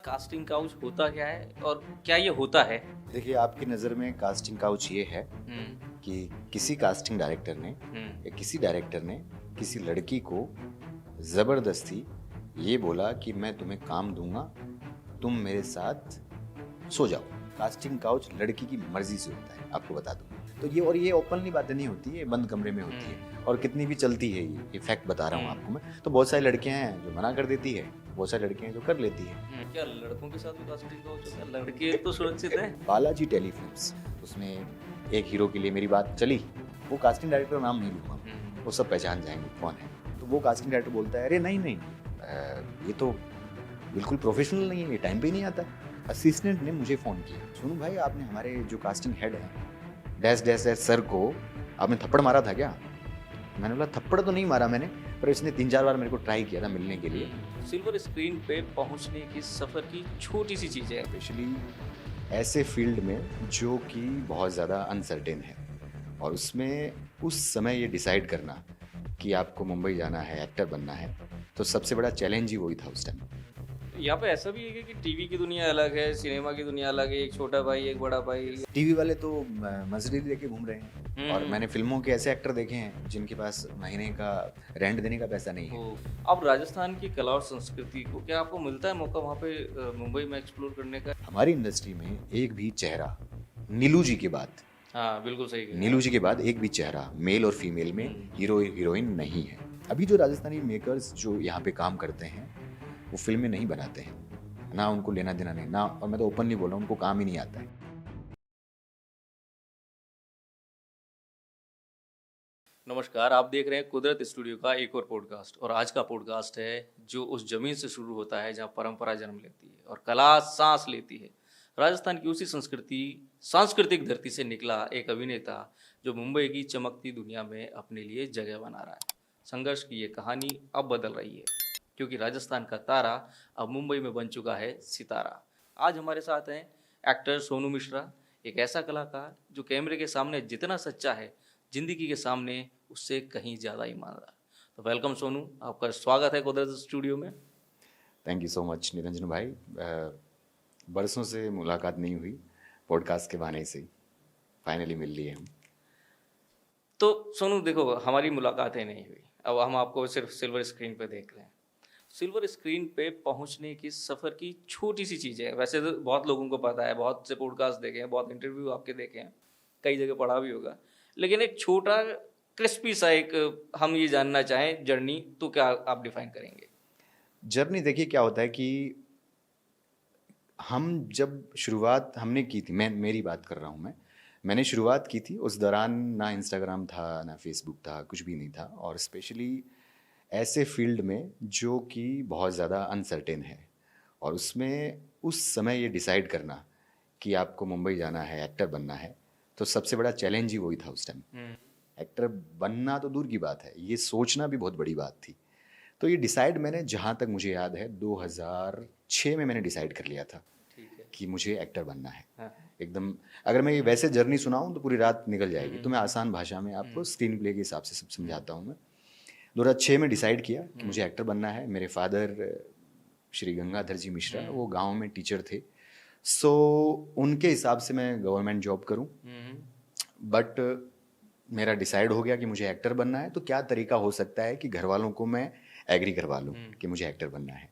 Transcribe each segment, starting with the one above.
Casting couch होता क्या है और क्या ये होता है? देखिए, आपकी नज़र में कास्टिंग काउच ये है हुँ, कि किसी कास्टिंग डायरेक्टर ने हुँ, या किसी डायरेक्टर ने किसी लड़की को ज़बरदस्ती ये बोला कि मैं तुम्हें काम दूंगा, तुम मेरे साथ सो जाओ। कास्टिंग काउच लड़की की मर्जी से होता है, आपको बता दूं। तो ये ओपनली बातें नहीं होती, ये बंद कमरे में होती है और कितनी भी चलती है, ये फैक्ट बता रहा हूँ आपको मैं। तो बहुत सारी लड़कियां हैं जो मना कर देती है, बहुत सारी लड़कियां हैं जो कर लेती है। क्या लड़कों के साथ भी कास्टिंग काउच होता है? लड़के तो सुरक्षित हैं। बालाजी टेलीफिल्म्स, उसमें एक हीरो के लिए मेरी बात चली। वो कास्टिंग डायरेक्टर का नाम नहीं लूँगा, हुँ, वो सब पहचान जाएंगे कौन है। तो वो कास्टिंग डायरेक्टर बोलता है, अरे नहीं नहीं, ये तो बिल्कुल प्रोफेशनल नहीं है, ये टाइम पे ही नहीं आता। असिस्टेंट ने मुझे फ़ोन किया, सोनू भाई आपने हमारे जो कास्टिंग हेड हैं डैश डैश डैश सर को आपने थप्पड़ मारा था क्या? मैंने बोला थप्पड़ तो नहीं मारा मैंने, पर इसने 3-4 बार मेरे को ट्राई किया था मिलने के लिए। सिल्वर स्क्रीन पे पहुँचने की सफ़र की छोटी-सी चीज़ें। स्पेशली ऐसे फील्ड में जो कि बहुत ज़्यादा अनसर्टेन है और उसमें उस समय ये डिसाइड करना कि आपको मुंबई जाना है, एक्टर बनना है, तो सबसे बड़ा चैलेंज ही वही था उस टाइम। यहाँ पे ऐसा भी है कि टीवी की दुनिया अलग है, सिनेमा की दुनिया अलग है, एक छोटा भाई, एक बड़ा भाई। टीवी वाले तो मजदूरी लेके घूम रहे हैं और हुँ, मैंने फिल्मों के ऐसे एक्टर देखे हैं जिनके पास महीने का रेंट देने का पैसा नहीं है। अब राजस्थान की कला और संस्कृति को क्या आपको मिलता है मौका वहाँ पे मुंबई में एक्सप्लोर करने का? हमारी इंडस्ट्री में एक भी चेहरा नीलू जी के बाद हाँ, बिल्कुल सही कहा। नीलू जी के बाद एक भी चेहरा मेल और फीमेल में हीरो हीरोइन नहीं है। अभी जो राजस्थानी मेकर्स जो यहाँ पे काम करते हैं वो फिल्में नहीं बनाते हैं, ना उनको लेना देना नहीं ना, और मैं तो ओपनली बोल रहा हूँ उनको काम ही नहीं आता है। नमस्कार, आप देख रहे हैं कुदरत स्टूडियो का एक और पॉडकास्ट और आज का पॉडकास्ट है जो उस ज़मीन से शुरू होता है जहाँ परंपरा जन्म लेती है और कला सांस लेती है। राजस्थान की उसी सांस्कृतिक धरती से निकला एक अभिनेता जो मुंबई की चमकती दुनिया में अपने लिए जगह बना रहा है। संघर्ष की ये कहानी अब बदल रही है क्योंकि राजस्थान का तारा अब मुंबई में बन चुका है सितारा। आज हमारे साथ हैं एक्टर सोनू मिश्रा, एक ऐसा कलाकार जो कैमरे के सामने जितना सच्चा है, जिंदगी के सामने उससे कहीं ज़्यादा ईमानदार। तो वेलकम सोनू, आपका स्वागत है कुदरत स्टूडियो में। Thank you so much Niranjan भाई। बरसों से मुलाकात नहीं हुई, पॉडकास्ट के बहाने से ही फाइनली मिल लिए हम। तो सोनू देखो, हमारी मुलाकातें नहीं हुई, अब हम आपको सिर्फ सिल्वर स्क्रीन पे देख रहे हैं। सिल्वर स्क्रीन पे पहुंचने की सफ़र की छोटी सी चीज़ें हैं। वैसे तो बहुत लोगों को पता है, बहुत से पॉडकास्ट देखे हैं, बहुत इंटरव्यू आपके देखे हैं, कई जगह पढ़ा भी होगा, लेकिन एक छोटा क्रिस्पी सा एक हम ये जानना चाहें जर्नी, तो क्या आप डिफाइन करेंगे? जर्नी देखिए क्या होता है कि हम जब शुरुआत हमने की थी, मैं मेरी बात कर रहा हूँ मैंने शुरुआत की थी उस दौरान ना इंस्टाग्राम था ना फेसबुक था, कुछ भी नहीं था। और स्पेशली ऐसे फील्ड में जो कि बहुत ज़्यादा अनसर्टेन है और उसमें उस समय ये डिसाइड करना कि आपको मुंबई जाना है, एक्टर बनना है, तो सबसे बड़ा चैलेंज ही वही था उस टाइम। एक्टर बनना तो दूर की बात है, ये सोचना भी बहुत बड़ी बात थी। तो ये डिसाइड मैंने, जहाँ तक मुझे याद है, 2006 में मैंने डिसाइड कर लिया था ठीक है। कि मुझे एक्टर बनना है। हाँ। एकदम, अगर मैं ये वैसे जर्नी सुनाऊं तो पूरी रात निकल जाएगी, तो मैं हम्म, आसान भाषा में आपको स्क्रीन प्ले के हिसाब से सब हम्म, समझाता हूँ मैं। 2006 में डिसाइड किया कि हम्म, मुझे एक्टर बनना है। मेरे फादर श्री गंगाधर जी मिश्रा, वो गांव में टीचर थे, सो उनके हिसाब से मैं गवर्नमेंट जॉब करूं। हम्म, बट मेरा डिसाइड हो गया कि मुझे एक्टर बनना है, तो क्या तरीका हो सकता है कि घर वालों को मैं एग्री करवा लूँ कि मुझे एक्टर बनना है।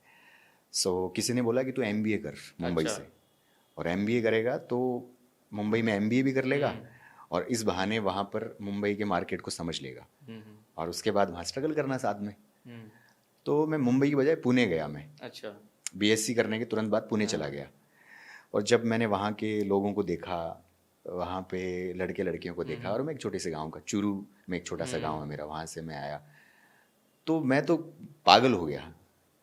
सो किसी ने बोला कि तू एमबीए कर मुंबई अच्छा। से, और एमबीए करेगा तो मुंबई में एमबीए भी कर लेगा और इस बहाने वहाँ पर मुंबई के मार्केट को समझ लेगा हम्म, और उसके बाद वहाँ स्ट्रगल करना साथ में। हम्म, तो मैं मुंबई की बजाय पुणे गया। मैं अच्छा। बीएससी करने के तुरंत बाद पुणे चला गया और जब मैंने वहाँ के लोगों को देखा, वहाँ पे लड़के लड़कियों को देखा, और मैं एक छोटे से गांव का, चूरू में एक छोटा सा गांव है मेरा, वहाँ से मैं आया, तो मैं तो पागल हो गया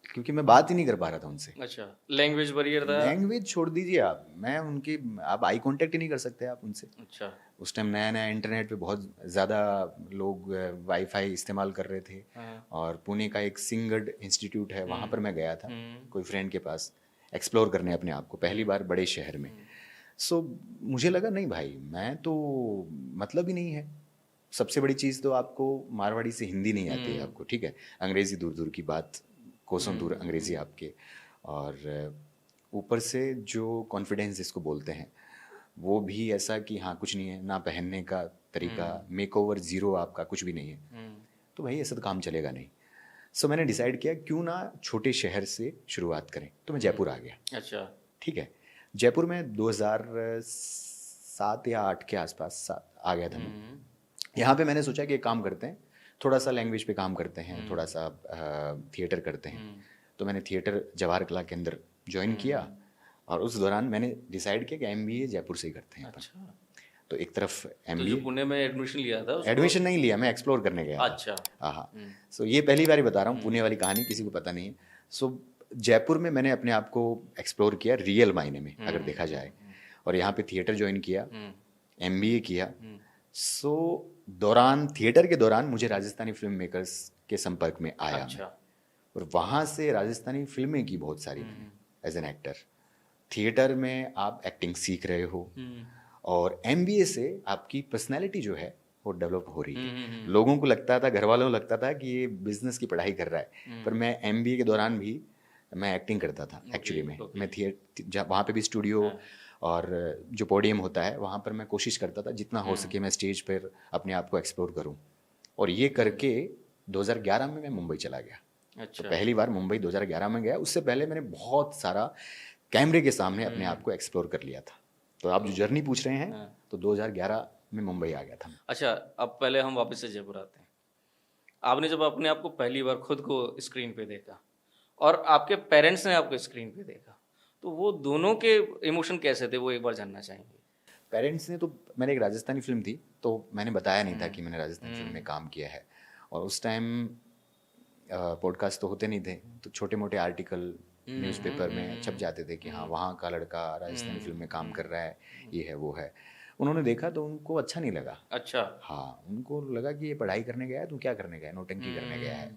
क्योंकि मैं बात ही नहीं कर पा रहा था उनसे। अच्छा, लैंग्वेज बैरियर था। लैंग्वेज छोड़ दीजिए आप, मैं उनकी, आप आई कांटेक्ट ही नहीं कर सकते आप उनसे। अच्छा। उस टाइम नया नया इंटरनेट पे बहुत ज़्यादा लोग वाईफाई इस्तेमाल कर रहे थे हाँ। और पुणे का एक सिंगड इंस्टीट्यूट है, वहाँ पर मैं गया था हम्म, कोई फ्रेंड के पास एक्सप्लोर करने अपने आप को, पहली बार बड़े शहर में। सो मुझे लगा नहीं भाई, मैं तो मतलब ही नहीं है। सबसे बड़ी चीज़ तो आपको मारवाड़ी से हिंदी नहीं आती है आपको, ठीक है, अंग्रेज़ी दूर दूर की बात, कोसों दूर अंग्रेज़ी आपके। और ऊपर से जो कॉन्फिडेंस जिसको बोलते हैं वो भी ऐसा कि हाँ कुछ नहीं है, ना पहनने का तरीका, मेकओवर ज़ीरो, आपका कुछ भी नहीं है, तो भाई ऐसा तो काम चलेगा नहीं। सो मैंने डिसाइड किया क्यों ना छोटे शहर से शुरुआत करें, तो मैं जयपुर आ गया। अच्छा। ठीक है, जयपुर में 2007 या 8 के आसपास आ गया था मैं। यहाँ पे मैंने सोचा कि एक काम करते हैं, थोड़ा सा लैंग्वेज पे काम करते हैं, थोड़ा सा थिएटर करते हैं। तो मैंने थिएटर जवाहर कला के अंदर ज्वाइन किया, और उस दौरान मैंने डिसाइड किया कि एमबीए जयपुर से ही करते हैं अपन। अच्छा, तो एक तरफ तो जो एमबीए, पुणे में एडमिशन लिया था उसको। एडमिशन नहीं लिया, मैं एक्सप्लोर करने गया था। अच्छा। हाँ, सो ये पहली बार ही बता रहा हूँ, पुणे वाली कहानी किसी को पता नहीं है। सो जयपुर में मैंने अपने आप को एक्सप्लोर किया रियल मायने में अगर देखा जाए, और यहाँ पे थिएटर ज्वाइन किया, एमबीए किया। सो थिएटर के दौरान मुझे राजस्थानी फिल्म मेकर्स के संपर्क में आया मैं, अच्छा। और वहाँ से राजस्थानी फिल्में की बहुत सारी मैंने एज एन एक्टर। थिएटर में आप एक्टिंग सीख रहे हो, और एमबीए से आपकी पर्सनैलिटी जो है वो डेवलप हो रही है। लोगों को लगता था, घर वालों को लगता था कि ये बिजनेस की पढ़ाई कर रहा है, पर मैं एमबीए के दौरान भी मैं एक्टिंग करता था। एक्चुअली में मैं थिएटर, वहाँ पे भी स्टूडियो और जो पोडियम होता है वहाँ पर मैं कोशिश करता था जितना हो सके मैं स्टेज पर अपने आप को एक्सप्लोर करूँ। और ये करके 2011 में मैं मुंबई चला गया। अच्छा। तो पहली बार मुंबई 2011 में गया। उससे पहले मैंने बहुत सारा कैमरे के सामने अपने आप को एक्सप्लोर कर लिया था। तो आप जो जर्नी पूछ रहे हैं, तो 2011 में मुंबई आ गया था। अच्छा, अब पहले हम वापस से जयपुर आते हैं। आपने जब अपने आप को पहली बार खुद को स्क्रीन पे देखा और आपके पेरेंट्स ने आपको स्क्रीन पे देखा, तो वो दोनों के इमोशन कैसे थे, वो एक बार जानना चाहेंगे। पेरेंट्स ने तो, मैंने एक राजस्थानी फिल्म थी तो मैंने बताया नहीं था कि मैंने राजस्थानी फिल्म में काम किया है, और उस टाइम पॉडकास्ट तो होते नहीं थे, तो छोटे मोटे आर्टिकल न्यूज़पेपर में छप जाते थे कि हाँ वहाँ का लड़का राजस्थानी फिल्म में काम कर रहा है, ये है वो है। उन्होंने देखा तो उनको अच्छा नहीं लगा। अच्छा। हाँ, उनको लगा कि ये पढ़ाई करने गया है, तू क्या करने गया है, नौटंकी करने गया है।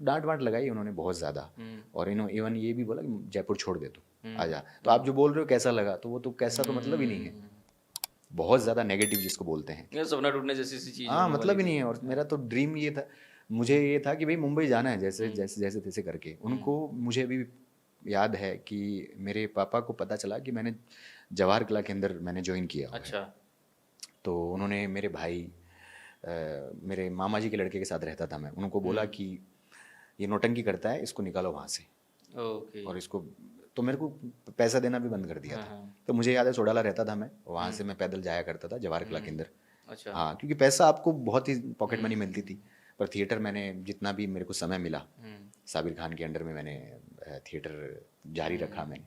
डांट वांट लगाई उन्होंने बहुत ज़्यादा, और इवन ये भी बोला कि जयपुर छोड़ दे, तू आजा। तो आप जो बोल रहे हो कैसा लगा, तो वो तो कैसा तो मतलब ही नहीं है, बहुत ज़्यादा नेगेटिव जिसको बोलते हैं। ये सपना टूटने जैसी सी चीज हाँ, मतलब ही नहीं है। और मेरा तो ड्रीम ये था, मुझे ये था कि भाई मुंबई जाना है, जैसे जैसे जैसे तैसे करके। उनको, मुझे अभी याद है कि मेरे पापा को पता चला कि मैंने जवाहर कला के अंदर मैंने ज्वाइन किया हुआ है। अच्छा। तो उन्होंने, मेरे भाई, मेरे मामा जी के लड़के के साथ रहता था मैं, उनको बोला कि ये नौटंकी करता है, इसको निकालो वहाँ से, ओके। और इसको, तो मेरे को पैसा देना भी बंद कर दिया था। तो मुझे याद है सोडाला रहता था मैं, वहाँ से मैं पैदल जाया करता था जवाहर कला के अंदर। अच्छा। हाँ, क्योंकि पैसा आपको बहुत ही पॉकेट मनी मिलती थी, पर थिएटर मैंने जितना भी मेरे को समय मिला, साबिर खान के अंडर में मैंने थिएटर जारी रखा मैंने।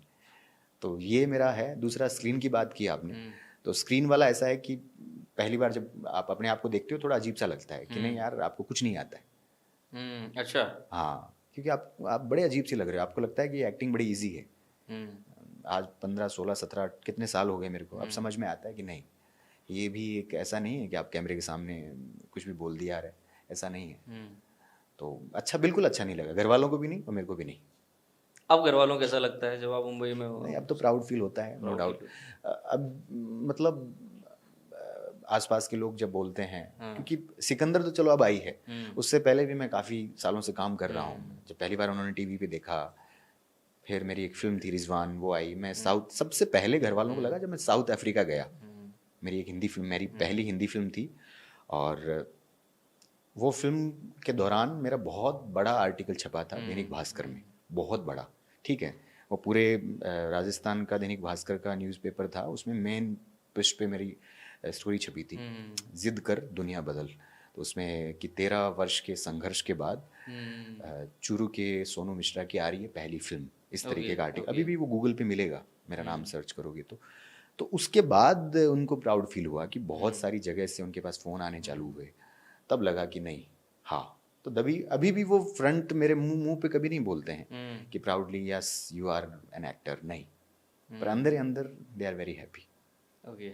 तो ये मेरा है। दूसरा, स्क्रीन की बात की आपने, तो स्क्रीन वाला ऐसा है कि पहली बार जब आप अपने आप को देखते हो थोड़ा अजीब सा लगता है कि नहीं यार आपको कुछ नहीं आता है। अच्छा। हाँ, क्योंकि आप बड़े अजीब सी लग रहे हो, आपको लगता है कि एक्टिंग बड़ी इजी है। आज 15 16 17 कितने साल हो गए मेरे को, अब समझ में आता है कि नहीं, ये भी एक ऐसा नहीं है कि आप कैमरे के सामने कुछ भी बोल दिया रहे, ऐसा नहीं है। तो अच्छा, बिल्कुल अच्छा नहीं लगा, घर वालों को भी नहीं और मेरे को भी नहीं। अब घर वालों को कैसा लगता है जब आप मुंबई में हो? नहीं, अब तो प्राउड फील होता है, नो डाउट। अब मतलब आसपास के लोग जब बोलते हैं, क्योंकि सिकंदर तो चलो अब आई है, उससे पहले भी मैं काफ़ी सालों से काम कर रहा हूँ। जब पहली बार उन्होंने टीवी पे देखा, फिर मेरी एक फिल्म थी रिजवान, वो आई। मैं साउथ, सबसे पहले घर वालों को लगा जब मैं साउथ अफ्रीका गया। मेरी एक हिंदी फिल्म, मेरी पहली हिंदी फिल्म थी, और वो फिल्म के दौरान मेरा बहुत बड़ा आर्टिकल छपा था दैनिक भास्कर में, बहुत बड़ा। ठीक है, वो पूरे राजस्थान का दैनिक भास्कर का न्यूज़पेपर था, उसमें मेन पृष्ठ पे मेरी स्टोरी छपी थी, जिद कर दुनिया बदल। तो उसमें कि 13 वर्ष के संघर्ष के बाद चूरू के सोनू मिश्रा की आ रही है पहली फिल्म, इस तरीके का आर्टिकल। अभी भी वो गूगल पे मिलेगा, मेरा नाम सर्च करोगे तो उसके बाद उनको प्राउड फील हुआ कि बहुत सारी जगह से उनके पास फ़ोन आने चालू हुए। तब लगा कि नहीं, हाँ, तो अभी भी वो फ्रंट मेरे मुंह पे कभी नहीं बोलते हैं कि proudly yes you are an actor, नहीं, पर अंदर ही अंदर they are very happy. Okay.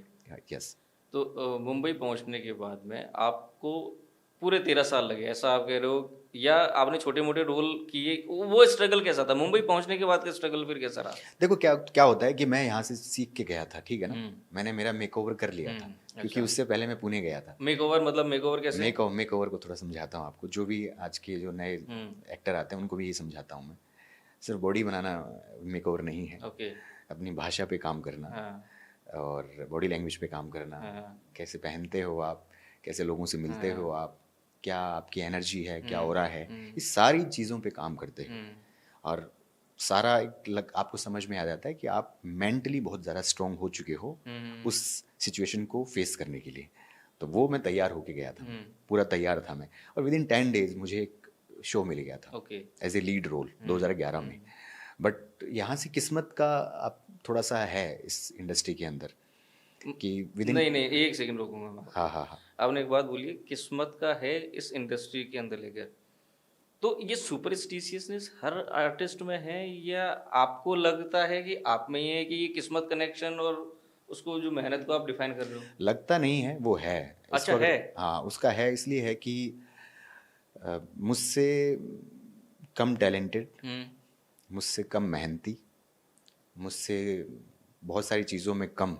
Yes. तो मुंबई पहुंचने के बाद में आपको पूरे 13 साल लगे, ऐसा आप कह रहे हो, या आपने छोटे मोटे रोल किए? वो स्ट्रगल कैसा था मुंबई पहुंचने के बाद का स्ट्रगल, फिर कैसा रहा? देखो क्या क्या होता है कि मैं यहाँ से सीख के गया था, ठीक है ना, मैंने मेरा मेकओवर कर लिया था, क्योंकि उससे पहले मैं पुणे गया था। मेकओवर मतलब मेकओवर कैसे? मेकओवर को थोड़ा समझाता हूँ आपको, जो भी आज के जो नए एक्टर आते हैं उनको भी ये समझाता हूँ मैं। सिर्फ बॉडी बनाना मेकओवर नहीं है। ओके। अपनी भाषा पे काम करना, हाँ और बॉडी लैंग्वेज पे काम करना, हाँ कैसे पहनते हो आप, कैसे लोगों से मिलते हो आप, क्या आपकी एनर्जी है, क्या ऑरा है, इस सारी चीज़ों पे काम करते हो। और सारा आपको समझ में आ जाता है कि आप मेंटली बहुत ज़्यादा स्ट्रांग हो चुके हो उस सिचुएशन को फेस करने के लिए। तो वो मैं तैयार होके गया था, पूरा तैयार था मैं, और विद इन 10 डेज मुझे एक शो मिल गया था okay as a lead role 2011 में। बट यहाँ से किस्मत का आप थोड़ा सा है इस इंडस्ट्री के अंदर कि विद इन, नहीं नहीं, एक सेकंड रुकूंगा मैं। हाँ हाँ हाँ, आपने एक बात बोली है, किस्मत का है इस इंडस्ट्री के अंदर लेकर, तो ये सुपरस्टिशियसनेस हर आर्टिस्ट में है, या आपको लगता है कि आप में ही है कि ये किस्मत कनेक्शन और उसको जो मेहनत को आप डिफाइन कर रहे हो? लगता नहीं है, वो है। अच्छा, इसको अगर, है। हाँ उसका है, इसलिए है कि मुझसे कम टैलेंटेड, मुझसे कम मेहनती, मुझसे बहुत सारी चीज़ों में कम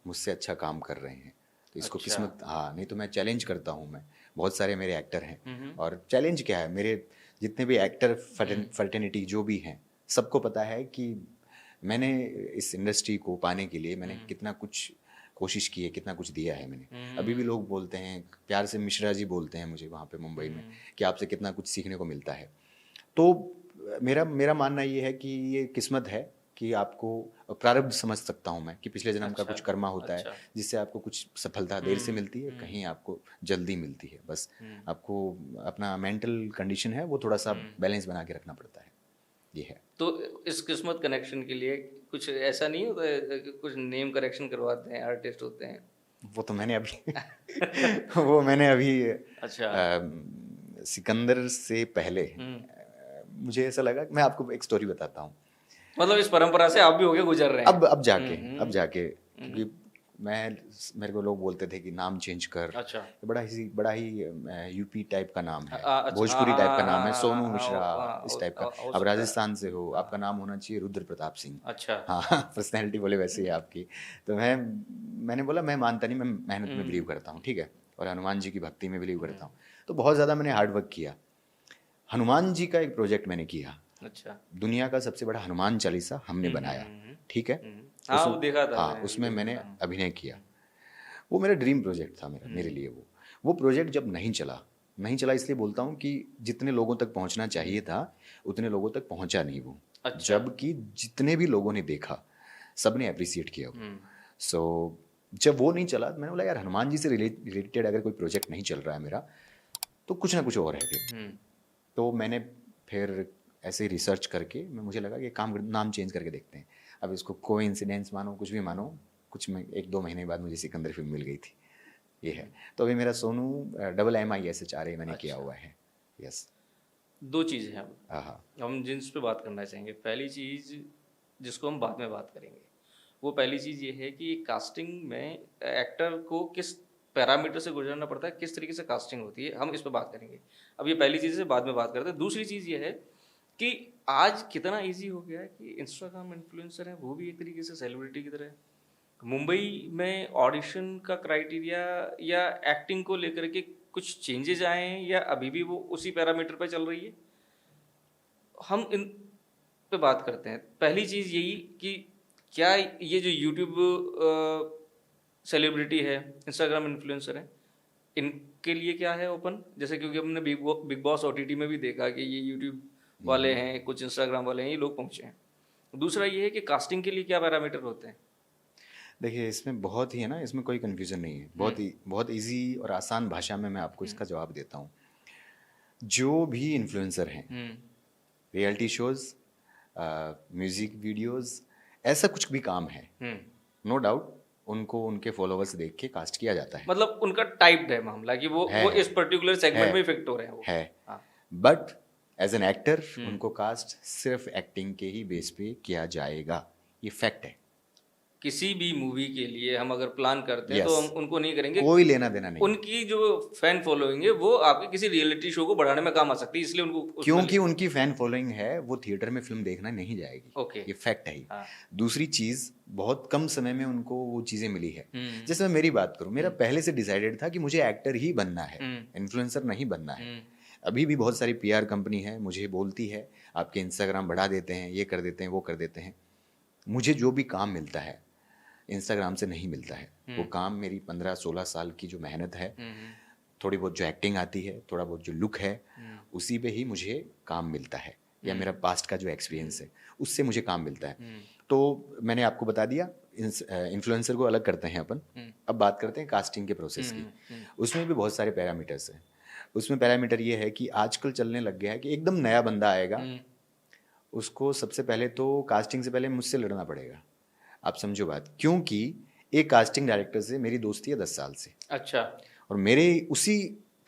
मुझसे अच्छा काम कर रहे हैं। तो इसको अच्छा। किस्मत, हाँ, नहीं तो मैं चैलेंज करता हूँ। मैं, बहुत सारे मेरे एक्टर हैं, और चैलेंज क्या है, मेरे जितने भी एक्टर फर्टेनिटी जो भी हैं, सबको पता है कि मैंने इस इंडस्ट्री को पाने के लिए मैंने कितना कुछ कोशिश की है, कितना कुछ दिया है मैंने। अभी भी लोग बोलते हैं, प्यार से मिश्रा जी बोलते हैं मुझे वहाँ पे मुंबई में, कि आपसे कितना कुछ सीखने को मिलता है। तो मेरा मेरा मानना ये है कि ये किस्मत है कि आपको प्रारब्ध समझ सकता हूँ मैं, कि पिछले जन्म का अच्छा, कुछ कर्मा होता अच्छा। है जिससे आपको कुछ सफलता देर से मिलती है, कहीं आपको जल्दी मिलती है। बस आपको अपना मेंटल कंडीशन है वो थोड़ा सा बैलेंस बना के रखना पड़ता है, ये है। तो इस किस्मत कनेक्शन के लिए कुछ ऐसा नहीं होता है कि कुछ नेम करेक्शन करवाते हैं आर्टिस्ट होते हैं? वो तो मैंने अभी वो मैंने अभी अच्छा। सिकंदर से पहले मुझे ऐसा लगा कि मैं आपको एक स्टोरी बताता हूँ। मतलब इस परंपरा से आप भी होके गुजर रहे हैं? अब जाके क्योंकि मेरे को लोग बोलते थे कि नाम चेंज कर, अच्छा। बड़ा ही यूपी टाइप का नाम है, अच्छा, भोजपुरी टाइप का नाम है, सोनू हाँ, मिश्रा, हाँ, इस टाइप का। हो अब सकता है। राजस्थान से हो, आपका नाम होना चाहिए रुद्र प्रताप सिंह। अच्छा। हाँ पर्सनैलिटी बोले वैसे ही है आपकी। तो मैंने बोला मैं मानता नहीं, मैं मेहनत में बिलीव करता हूँ, ठीक है, और हनुमान जी की भक्ति में बिलीव करता हूँ। तो बहुत ज़्यादा मैंने हार्ड वर्क किया। हनुमान जी का एक प्रोजेक्ट मैंने किया, अच्छा। दुनिया का सबसे बड़ा हनुमान चालीसा हमने बनाया, ठीक है। हाँ, वो देखा था हाँ, मैंने उसमें वीडियो मैंने में। अभिनय किया। वो मेरा ड्रीम प्रोजेक्ट था, मेरे लिए वो प्रोजेक्ट जब नहीं चला इसलिए बोलता हूँ कि जितने लोगों तक पहुँचना चाहिए था उतने लोगों तक पहुँचा नहीं वो। अच्छा। जबकि जितने भी लोगों ने देखा सब ने अप्रिसिएट किया वो। सो जब वो नहीं चला, मैंने बोला यार हनुमान जी से रिलेटेड अगर कोई प्रोजेक्ट नहीं चल रहा है मेरा, तो कुछ ना कुछ और है फिर। तो मैंने फिर ऐसे ही रिसर्च करके मुझे लगा कि नाम चेंज करके देखते हैं। अब इसको कोइंसिडेंस मानो, कुछ भी मानो, कुछ में 1-2 महीने बाद मुझे सिकंदर फिल्म मिल गई थी, ये है। तो अभी मेरा सोनू MISHRA मैंने किया हुआ है। यस। दो चीज़ें हैं हाँ हम जिस पे बात करना चाहेंगे। पहली चीज़ जिसको हम बाद में बात करेंगे, वो पहली चीज़ ये है कि कास्टिंग में एक्टर को किस पैरामीटर से गुजरना पड़ता है, किस तरीके से कास्टिंग होती है, हम इस पर बात करेंगे। अब ये पहली चीज़ से बाद में बात करते हैं। दूसरी चीज़ ये है कि आज कितना इजी हो गया है कि इंस्टाग्राम इन्फ्लुएंसर है वो भी एक तरीके से सेलिब्रिटी की तरह है। मुंबई में ऑडिशन का क्राइटेरिया या एक्टिंग को लेकर के कुछ चेंजेज आए हैं, या अभी भी वो उसी पैरामीटर पर चल रही है? हम इन पे बात करते हैं। पहली चीज़ यही कि क्या ये जो यूट्यूब सेलिब्रिटी है, इंस्टाग्राम इन्फ्लुएंसर है, इनके लिए क्या है ओपन? जैसे क्योंकि हमने बिग बॉस OTT में भी देखा कि ये यूट्यूब वाले हैं, कुछ इंस्टाग्राम वाले हैं, ये लोग पहुँचे हैं। दूसरा ये है कि कास्टिंग के लिए क्या पैरामीटर होते हैं? देखिए, इसमें बहुत ही है ना, इसमें कोई कन्फ्यूज़न नहीं है। बहुत ईजी और आसान भाषा में मैं आपको इसका जवाब देता हूँ। जो भी इन्फ्लुएंसर हैं, रियलिटी शोज़, म्यूज़िक वीडियोज़, ऐसा कुछ भी काम है, नो डाउट उनको उनके फॉलोअर्स देख के कास्ट किया जाता है। मतलब उनका टाइप्ड है मामला कि वो इस पर्टिकुलर सेगमेंट में फिट हो रहे हैं वो। है। हाँ। बट एज एन एक्टर उनको कास्ट सिर्फ एक्टिंग के ही बेस पे किया जाएगा, ये फैक्ट है। किसी भी मूवी के लिए हम अगर प्लान करते हैं Yes. तो हम उनको नहीं करेंगे, कोई लेना देना नहीं, उनकी जो फैन फॉलोइंग है वो आपके किसी रियलिटी शो को बढ़ाने में काम आ सकती है, इसलिए उनको क्योंकि उनकी फैन फॉलोइंग है, वो थिएटर में फिल्म देखना नहीं जाएगी। ओके। ये फैक्ट है ही। हाँ। दूसरी चीज, बहुत कम समय में उनको वो चीजें मिली है। जैसे मैं मेरी बात करूं, मेरा पहले से डिसाइडेड था कि मुझे एक्टर ही बनना है, इन्फ्लुएंसर नहीं बनना है। अभी भी बहुत सारी PR कंपनी है मुझे बोलती है आपके इंस्टाग्राम बढ़ा देते हैं, ये कर देते हैं, वो कर देते हैं। मुझे जो भी काम मिलता है इंस्टाग्राम से नहीं मिलता है। वो काम मेरी 15-16 साल की जो मेहनत है, थोड़ी बहुत जो एक्टिंग आती है, थोड़ा बहुत जो लुक है, उसी पे ही मुझे काम मिलता है, या मेरा पास्ट का जो एक्सपीरियंस है उससे मुझे काम मिलता है। तो मैंने आपको बता दिया इन्फ्लुएंसर को अलग करते हैं अपन। अब बात करते हैं कास्टिंग के प्रोसेस की। उसमें भी बहुत सारे पैरामीटर्स हैं। उसमें पैरामीटर ये है कि आजकल चलने लग गया है कि एकदम नया बंदा आएगा, उसको सबसे पहले तो कास्टिंग से पहले मुझसे लड़ना पड़ेगा। आप समझो बात, क्योंकि एक कास्टिंग डायरेक्टर से मेरी दोस्ती है 10 साल से। अच्छा। और मेरे उसी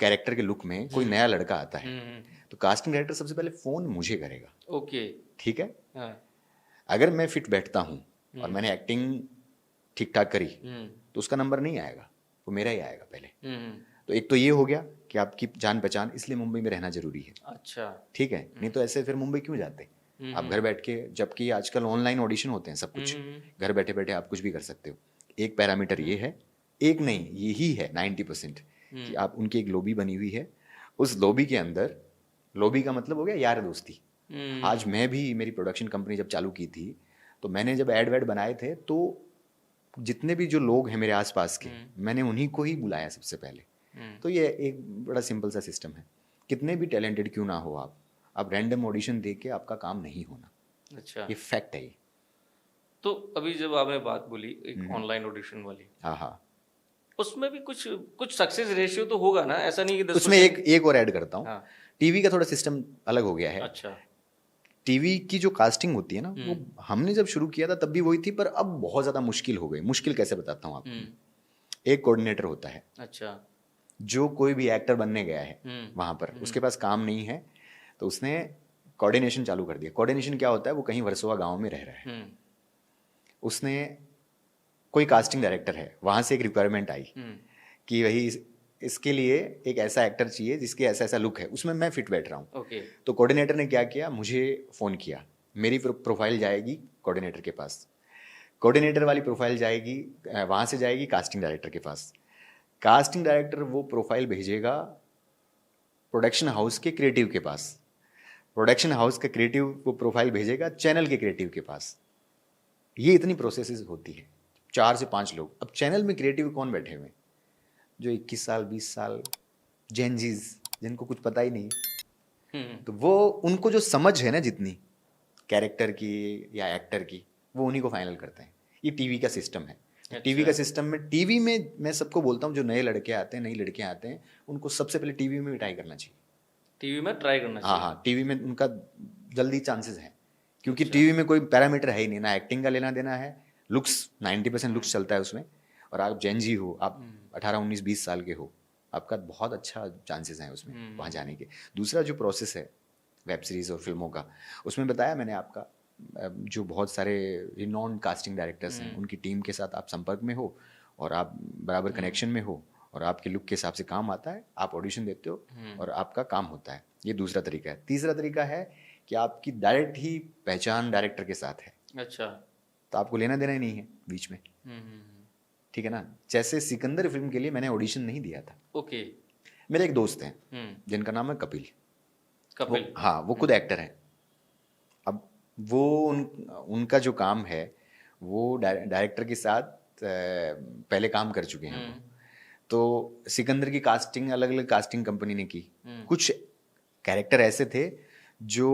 कैरेक्टर के लुक में कोई नया लड़का आता है, तो कास्टिंग डायरेक्टर सबसे पहले फ़ोन मुझे करेगा। ओके। ठीक है। हाँ। अगर मैं फिट बैठता हूँ और मैंने एक्टिंग ठीक ठाक करी, तो उसका नंबर नहीं आएगा, वो मेरा ही आएगा पहले। तो एक तो ये हो गया कि आपकी जान पहचान, इसलिए मुंबई में रहना जरूरी है। अच्छा। ठीक है, नहीं तो ऐसे फिर मुंबई क्यों जाते। आप घर बैठ के, जबकि आजकल ऑनलाइन ऑडिशन होते हैं सब कुछ, घर बैठे बैठे आप कुछ भी कर सकते हो। एक पैरामीटर ये है, एक नहीं यही है 90%, कि आप उनकी एक लॉबी बनी हुई है। उस लॉबी के अंदर, लॉबी का मतलब हो गया यार दोस्ती। आज मैं भी, मेरी प्रोडक्शन कंपनी जब चालू की थी, तो मैंने जब एड वेड बनाए थे, तो जितने भी जो लोग हैं मेरे आसपास के, मैंने उन्हीं को ही बुलाया सबसे पहले। तो ये एक बड़ा सिंपल सा सिस्टम है। कितने भी टैलेंटेड क्यों ना हो आप रैंडम ऑडिशन दे के आपका काम नहीं होना। अच्छा। ये फैक्ट है ये। तो अभी जब आपने बात बोली एक ऑनलाइन ऑडिशन वाली, हाँ हाँ, उसमें भी कुछ कुछ सक्सेस रेशियो तो होगा ना, ऐसा नहीं कि 10%। उसमें एक और ऐड करता हूँ। हाँ। टीवी का थोड़ा सिस्टम अलग हो गया है। अच्छा। टीवी की जो कास्टिंग होती है ना, वो हमने जब शुरू किया था तब भी वही थी, पर अब बहुत ज़्यादा मुश्किल हो गई। मुश्किल कैसे बताता हूँ आपको। एक कोऑर्डिनेटर होता है, अच्छा। जो कोई भी एक्टर बनने गया है वहाँ पर, उसके पास काम नहीं है, तो उसने कोऑर्डिनेशन चालू कर दिया। कोऑर्डिनेशन क्या होता है, वो कहीं वर्सोवा गांव में रह रहा है, उसने, कोई कास्टिंग डायरेक्टर है, वहाँ से एक रिक्वायरमेंट आई कि वही इसके लिए एक ऐसा एक्टर चाहिए जिसके ऐसा ऐसा लुक है, उसमें मैं फिट बैठ रहा हूँ। ओके। तो कोऑर्डिनेटर ने क्या किया, मुझे फ़ोन किया। मेरी प्रोफाइल जाएगी कोऑर्डिनेटर के पास, कोऑर्डिनेटर वाली प्रोफाइल जाएगी, वहाँ से जाएगी कास्टिंग डायरेक्टर के पास। कास्टिंग डायरेक्टर वो प्रोफाइल भेजेगा प्रोडक्शन हाउस के क्रिएटिव के पास, प्रोडक्शन हाउस का क्रिएटिव वो प्रोफाइल भेजेगा चैनल के क्रिएटिव के पास। ये इतनी प्रोसेसेस होती है, 4 से 5 लोग। अब चैनल में क्रिएटिव कौन बैठे हुए हैं, जो 21 साल 20 साल जेनजीज, जिनको कुछ पता ही नहीं है। तो वो, उनको जो समझ है ना जितनी कैरेक्टर की या एक्टर की, वो उन्हीं को फाइनल करते हैं। ये टीवी का सिस्टम है। अच्छा। टीवी का सिस्टम में, टीवी में मैं सबको बोलता हूँ, जो नए लड़के आते हैं, नई लड़कियाँ आते हैं, उनको सबसे पहले टीवी में ट्राई करना चाहिए। टीवी में ट्राई करना हाँ चाहिए। हाँ, टीवी में उनका जल्दी चांसेस हैं, क्योंकि टीवी में कोई पैरामीटर है ही नहीं, ना एक्टिंग का लेना देना है, लुक्स 90% लुक्स चलता है उसमें। और आप जेनजी हो, आप 18-19-20 साल के हो, आपका बहुत अच्छा चांसेस हैं उसमें वहाँ जाने के। दूसरा जो प्रोसेस है वेब सीरीज़ और फिल्मों का, उसमें बताया मैंने आपका, जो बहुत सारे रिनॉन्ड कास्टिंग डायरेक्टर्स हैं, उनकी टीम के साथ आप संपर्क में हो और आप बराबर कनेक्शन में हो, और आपके लुक के हिसाब से काम आता है, आप ऑडिशन देते हो और आपका काम होता है। ये दूसरा तरीका है। तीसरा तरीका है कि आपकी डायरेक्ट ही पहचान डायरेक्टर के साथ है। अच्छा। तो आपको लेना देना ही नहीं है बीच में। ठीक है ना। जैसे सिकंदर फिल्म के लिए मैंने ऑडिशन नहीं दिया था। ओके। मेरे एक दोस्त हैं जिनका नाम है कपिल। कपिल। हाँ, वो खुद एक्टर हैं। अब वो उनका जो काम है, वो डायरेक्टर के साथ पहले काम कर चुके हैं वो। तो सिकंदर की कास्टिंग अलग अलग कास्टिंग कंपनी ने की। कुछ कैरेक्टर ऐसे थे जो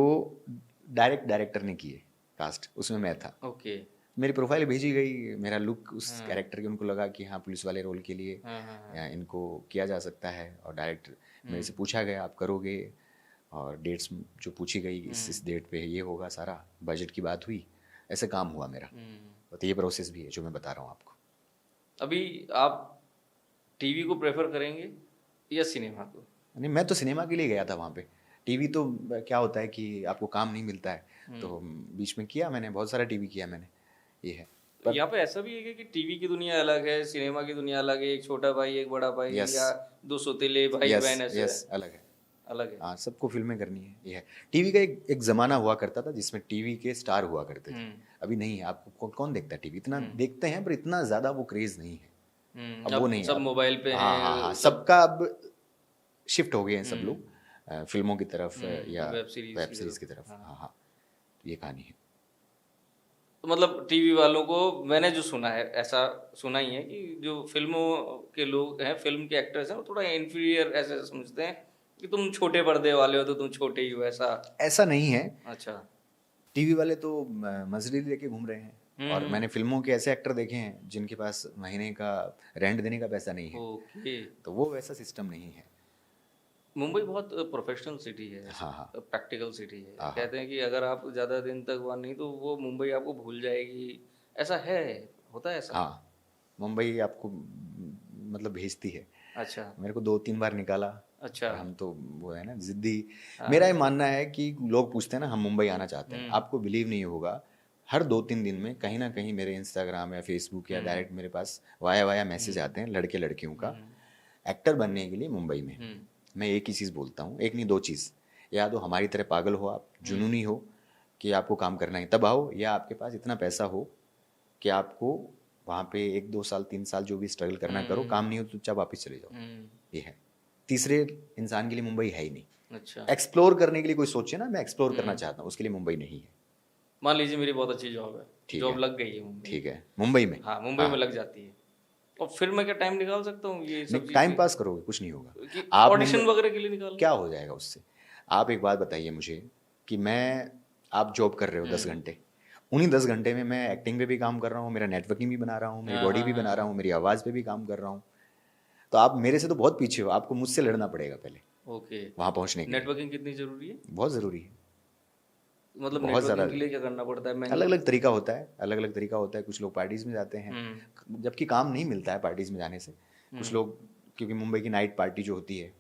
डायरेक्ट डायरेक्टर ने किए कास्ट, उसमें मैं था। ओके। मेरी प्रोफाइल भेजी गई, मेरा लुक उस कैरेक्टर के, उनको लगा कि हाँ पुलिस वाले रोल के लिए इनको किया जा सकता है, और डायरेक्ट मेरे से पूछा गया आप करोगे, और डेट्स जो पूछी गई, इस डेट पे ये होगा, सारा बजट की बात हुई, ऐसे काम हुआ मेरा। तो ये प्रोसेस भी है जो मैं बता रहा हूँ आपको। अभी आप टीवी को प्रेफर करेंगे या सिनेमा को? नहीं, मैं तो सिनेमा के लिए गया था वहाँ पे। टीवी तो क्या होता है कि आपको काम नहीं मिलता है, तो बीच में किया मैंने, बहुत सारा टीवी किया मैंने। ये है। पर यहाँ पे ऐसा भी है कि टीवी की दुनिया अलग है, सिनेमा की दुनिया अलग है, एक छोटा भाई एक बड़ा भाई, या दो सौतेले भाई बहन, ऐसे अलग है, अलग है। हाँ, सबको फिल्में करनी है, ये है। टीवी का एक जमाना हुआ करता था जिसमें टीवी के स्टार हुआ करते थे। अभी नहीं है। आपको कौन देखता है टीवी? इतना देखते हैं पर इतना ज्यादा वो क्रेज नहीं है। अब वो नहीं, सब मोबाइल पे है। हाँ हाँ हाँ, सबका अब शिफ्ट हो गए हैं सब लोग फिल्मों की तरफ या वेब सीरीज की तरफ। हाँ हाँ, ये कहानी है। तो मतलब टीवी वालों को मैंने जो सुना है, ऐसा सुना ही है कि जो फिल्मों के लोग हैं, फिल्म के एक्टर्स हैं, वो थोड़ा इन्फीरियर ऐसे समझते हैं कि तुम छोटे पर्दे वाले हो तो तुम छोटे ही हो, ऐसा। ऐसा नहीं है। अच्छा। टीवी वाले तो मजदूरी लेके घूम रहे हैं, और मैंने फिल्मों के ऐसे एक्टर देखे हैं जिनके पास महीने का रेंट देने का पैसा नहीं है, ओके। तो वो वैसा सिस्टम नहीं है। मुंबई बहुत प्रोफेशनल सिटी है, हाँ हाँ प्रैक्टिकल सिटी है। हाँ हाँ कहते हैं कि अगर आप ज़्यादा दिन तक वहाँ नहीं तो वो मुंबई आपको भूल जाएगी, ऐसा है? होता है ऐसा? हाँ, मुंबई आपको मतलब भेजती है। अच्छा। मेरे को 2-3 बार निकाला, अच्छा। और हम तो वो है ना जिद्दी। हाँ। मेरा ये मानना है कि लोग पूछते हैं ना हम मुंबई आना चाहते हैं, हम्म। आपको बिलीव नहीं होगा, हर 2-3 दिन में कहीं ना कहीं मेरे इंस्टाग्राम या फेसबुक या डायरेक्ट मेरे पास वाया वाया मैसेज आते हैं लड़के लड़कियों का, एक्टर बनने के लिए मुंबई में। मैं एक ही चीज़ बोलता हूँ, एक नहीं दो चीज़, या तो हमारी तरह पागल हो आप, जुनूनी हो कि आपको काम करना है तब आओ, या आपके पास इतना पैसा हो कि आपको वहाँ पे 1-2 साल 3 साल जो भी स्ट्रगल करना करो, काम नहीं हो तो चुपचाप वापस चले जाओ। ये है। तीसरे इंसान के लिए मुंबई है ही नहीं। अच्छा। एक्सप्लोर करने के लिए कोई सोचे ना मैं एक्सप्लोर करना चाहता हूँ, उसके लिए मुंबई नहीं है। मान लीजिए मेरी बहुत अच्छी जॉब है, ठीक जॉब है, लग गई है मुंबई। ठीक है, मुंबई में। हाँ, मुंबई में हाँ, लग जाती है, और फिर मैं क्या टाइम निकाल सकता हूँ ये सब नहीं टाइम चीज़ें पास करोगे कुछ नहीं होगा। कि आप ऑडिशन मुंबई, वगैरह के लिए निकाल क्या लूँ? हो जाएगा उससे? आप एक बात बताइए मुझे कि मैं, आप जॉब कर रहे हो 10 घंटे, उन्हीं 10 घंटे में मैं एक्टिंग पे भी काम कर रहा हूँ, मेरा नेटवर्किंग भी बना रहा हूँ, मेरी हाँ बॉडी हाँ भी हाँ बना रहा हाँ। हूँ, मेरी आवाज़ पे भी काम कर रहा हूँ। तो आप मेरे से तो बहुत पीछे हो, आपको मुझसे लड़ना पड़ेगा पहले ओके। वहाँ पहुँचने के लिए। नेटवर्किंग कितनी ज़रूरी है? बहुत ज़रूरी है, मतलब बहुत ज़्यादा। नेटवर्किंग के लिए क्या करना पड़ता है? अलग मैंने अलग तरीका होता है, अलग अलग तरीका होता है। कुछ लोग पार्टीज़ में जाते हैं, जबकि काम नहीं मिलता है पार्टीज़ में जाने से। कुछ लोग, क्योंकि मुंबई की नाइट पार्टी जो होती है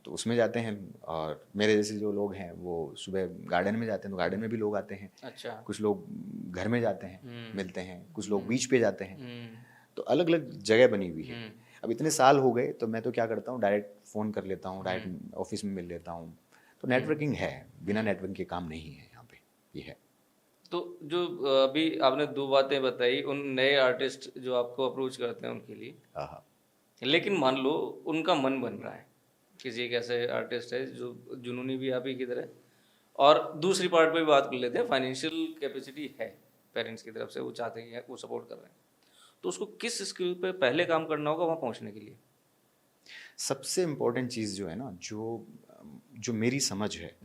तो उसमें जाते हैं, और मेरे जैसे जो लोग हैं वो सुबह गार्डन में जाते हैं, तो गार्डन में भी लोग आते हैं। अच्छा। कुछ लोग घर में जाते हैं, मिलते हैं, कुछ लोग बीच पे जाते हैं। हम्म। तो अलग अलग जगह बनी हुई है। हम्म। अब इतने साल हो गए तो मैं तो क्या करता हूँ, डायरेक्ट फ़ोन कर लेता हूँ, डायरेक्ट ऑफिस में मिल लेता हूँ। तो नेटवर्किंग है, बिना नेटवर्किंग के काम नहीं है यहाँ पे, ये है। तो जो अभी आपने दो बातें बताई उन नए आर्टिस्ट जो आपको अप्रोच करते हैं उनके लिए, हाँ हाँ लेकिन मान लो उनका मन बन रहा है, किसी एक ऐसे आर्टिस्ट है जो जुनूनी भी आप ही की तरह, और दूसरी पार्ट पे भी बात कर लेते हैं, फाइनेंशियल कैपेसिटी है पेरेंट्स की तरफ से, वो चाहते हैं, वो सपोर्ट कर रहे हैं, तो उसको किस स्किल पे पहले काम करना होगा वहाँ पहुँचने के लिए? सबसे इम्पोर्टेंट चीज़ जो है ना, जो जो मेरी समझ है,